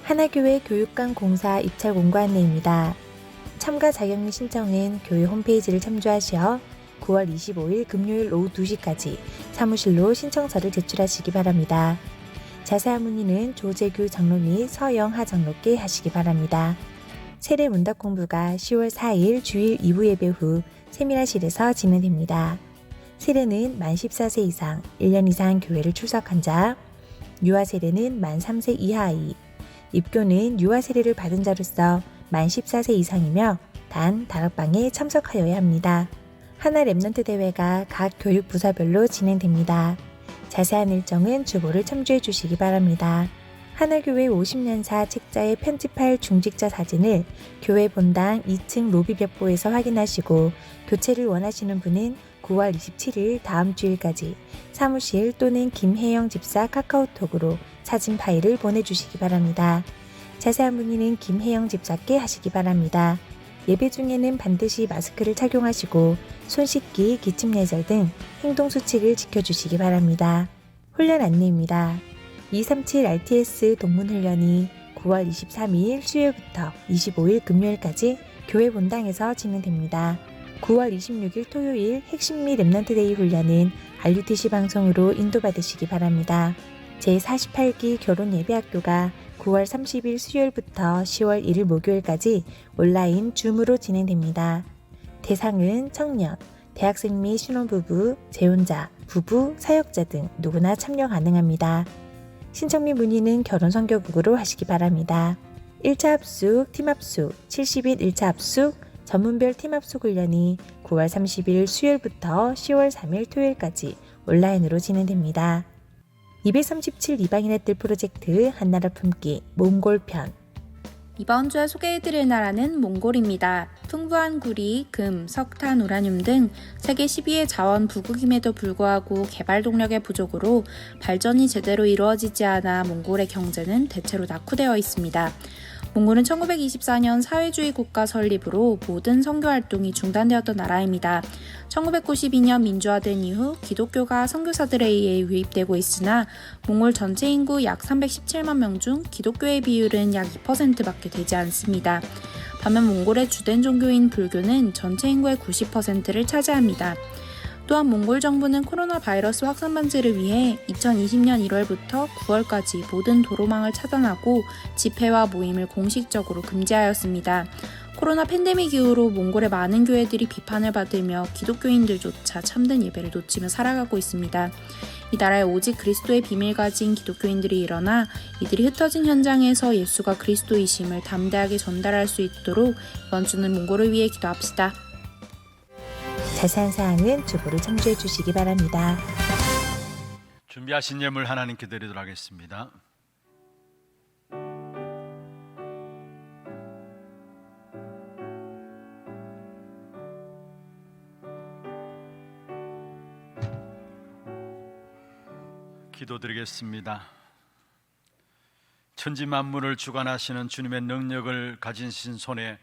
Speaker 6: 하나교회 교육관 공사 입찰 공고 안내입니다. 참가 자격리 신청은 교회 홈페이지를 참조하시어 9월 25일 금요일 오후 2시까지 사무실로 신청서를 제출하시기 바랍니다. 자세한 문의는 조재규 장로 및 서영하 장로께 하시기 바랍니다. 세례 문답 공부가 10월 4일 주일 2부 예배 후 세미나실에서 진행됩니다. 세례는 만 14세 이상, 1년 이상 교회를 출석한 자, 유아 세례는 만 3세 이하 아이, 입교는 유아 세례를 받은 자로서 만 14세 이상이며 단 다락방에 참석하여야 합니다. 하나 랩넌트 대회가 각 교육 부서별로 진행됩니다. 자세한 일정은 주보를 참조해 주시기 바랍니다. 하나교회 50년사 책자의 편집할 중직자 사진을 교회 본당 2층 로비 벽보에서 확인하시고 교체를 원하시는 분은 9월 27일 다음 주일까지 사무실 또는 김혜영 집사 카카오톡으로 사진 파일을 보내주시기 바랍니다. 자세한 문의는 김혜영 집사께 하시기 바랍니다. 예배 중에는 반드시 마스크를 착용하시고 손 씻기, 기침 예절 등 행동 수칙을 지켜주시기 바랍니다. 훈련 안내입니다. 237 RTS 동문훈련이 9월 23일 수요일부터 25일 금요일까지 교회 본당에서 진행됩니다. 9월 26일 토요일 핵심 및 랩넌트데이 훈련은 RUTC 방송으로 인도받으시기 바랍니다. 제48기 결혼예배학교가 9월 30일 수요일부터 10월 1일 목요일까지 온라인 줌으로 진행됩니다. 대상은 청년, 대학생 및 신혼부부, 재혼자, 부부, 사역자 등 누구나 참여 가능합니다. 신청 및 문의는 결혼선교국으로 하시기 바랍니다. 1차 합숙, 팀 합숙, 70일 1차 합숙, 전문별 팀 합숙 훈련이 9월 30일 수요일부터 10월 3일 토요일까지 온라인으로 진행됩니다. 237 이방인의 뜰 프로젝트 한나라 품기 몽골 편.
Speaker 7: 이번 주에 소개해드릴 나라는 몽골입니다. 풍부한 구리, 금, 석탄, 우라늄 등 세계 10위의 자원 부국임에도 불구하고 개발 동력의 부족으로 발전이 제대로 이루어지지 않아 몽골의 경제는 대체로 낙후되어 있습니다. 몽골은 1924년 사회주의 국가 설립으로 모든 선교 활동이 중단되었던 나라입니다. 1992년 민주화된 이후 기독교가 선교사들에 의해 유입되고 있으나 몽골 전체 인구 약 317만 명 중 기독교의 비율은 약 2%밖에 되지 않습니다. 반면 몽골의 주된 종교인 불교는 전체 인구의 90%를 차지합니다. 또한 몽골 정부는 코로나 바이러스 확산 방지를 위해 2020년 1월부터 9월까지 모든 도로망을 차단하고 집회와 모임을 공식적으로 금지하였습니다. 코로나 팬데믹 이후로 몽골의 많은 교회들이 비판을 받으며 기독교인들조차 참된 예배를 놓치며 살아가고 있습니다. 이 나라에 오직 그리스도의 비밀 가진 기독교인들이 일어나 이들이 흩어진 현장에서 예수가 그리스도이심을 담대하게 전달할 수 있도록 이번 주는 몽골을 위해 기도합시다.
Speaker 6: 자세한 사항은 주보를 참조해 주시기 바랍니다.
Speaker 1: 준비하신 예물 하나님께 드리도록 하겠습니다. 기도드리겠습니다. 천지 만물을 주관하시는 주님의 능력을 가지신 손에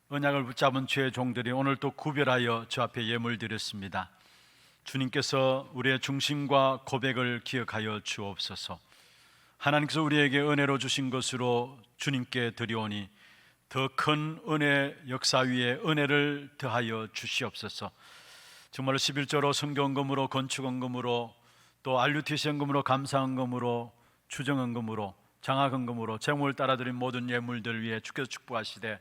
Speaker 1: 언약을 붙잡은 주의 종들이 오늘 또 구별하여 주 앞에 예물 드렸습니다. 주님께서 우리의 중심과 고백을 기억하여 주옵소서. 하나님께서 우리에게 은혜로 주신 것으로 주님께 드리오니 더 큰 은혜 역사 위에 은혜를 더하여 주시옵소서. 정말로 11조로 선교헌금으로 건축헌금으로 또 RUTC 헌금으로 감사헌금으로 추정헌금으로 장학헌금으로 재물을 따라드린 모든 예물들 위해 주께서 축복하시되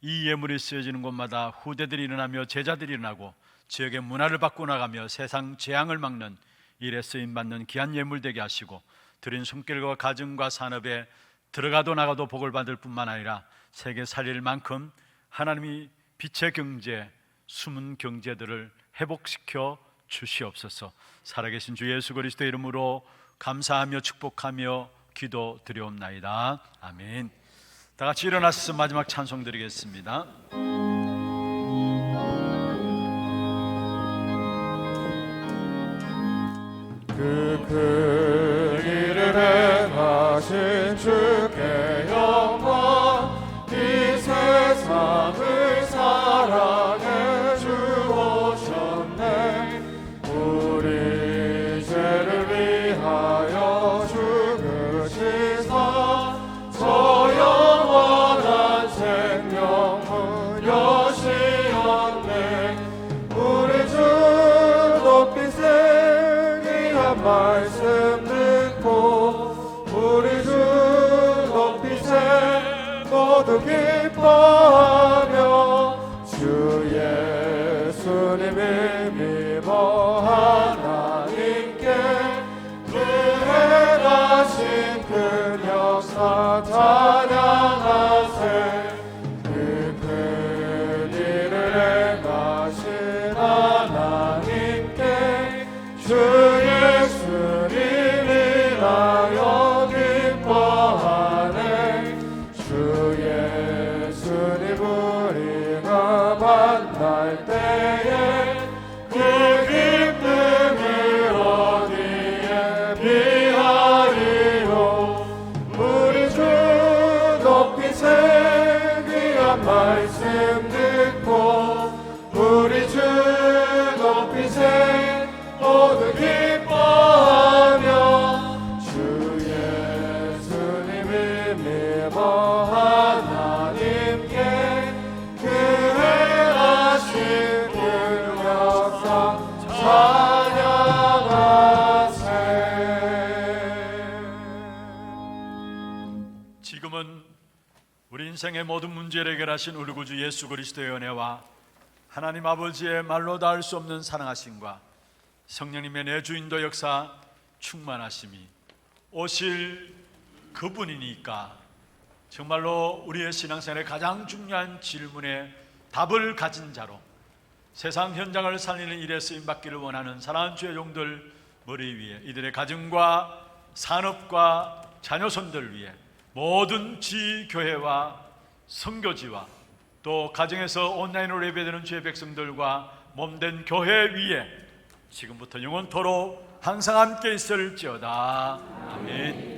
Speaker 1: 이 예물이 쓰여지는 곳마다 후대들이 일어나며 제자들이 일어나고 지역의 문화를 바꿔나가며 세상 재앙을 막는 일에 쓰임받는 귀한 예물 되게 하시고 드린 손길과 가정과 산업에 들어가도 나가도 복을 받을 뿐만 아니라 세계 살릴 만큼 하나님이 빛의 경제, 숨은 경제들을 회복시켜 주시옵소서. 살아계신 주 예수 그리스도의 이름으로 감사하며 축복하며 기도드리옵나이다. 아멘. 다 같이 일어나서 마지막 찬송 드리겠습니다.
Speaker 2: 그 큰 일을 행하신 주께 영광, 이 세상을 사랑해 주오셨네. 우리 죄를 위하여 죽으시사 저 영원한 생명을 여시었네. 우리 주 높이 세기한 말씀 듣고 우리 주 높이 세 모두 기뻐하며 주 예수님을 믿어 하나님께 그 행하신 큰 역사 찬양하세. 그 큰 일을 행하신 하나님께 주 예수님이라여 기뻐하네. 주 예수님 우리가 만날 때에 그 기쁨을 어디에 비하리요. 우리 주 높이 새기한 말씀 듣고 우리 주 높이 새 모두 기뻐하며 주
Speaker 1: 인생의 모든 문제를 해결하신 우리 구주 예수 그리스도의 은혜와 하나님 아버지의 말로 닿을 수 없는 사랑하심과 성령님의 내주인도 역사 충만하심이 오실 그분이니까 정말로 우리의 신앙생활의 가장 중요한 질문에 답을 가진 자로 세상 현장을 살리는 일에 쓰임받기를 원하는 사랑하는 주의 종들 머리 위에 이들의 가정과 산업과 자녀손들 위해 모든 지교회와 선교지와 또 가정에서 온라인으로 예배드리는 주의 백성들과 몸된 교회 위에 지금부터 영원토록 항상 함께 있을지어다. 아멘.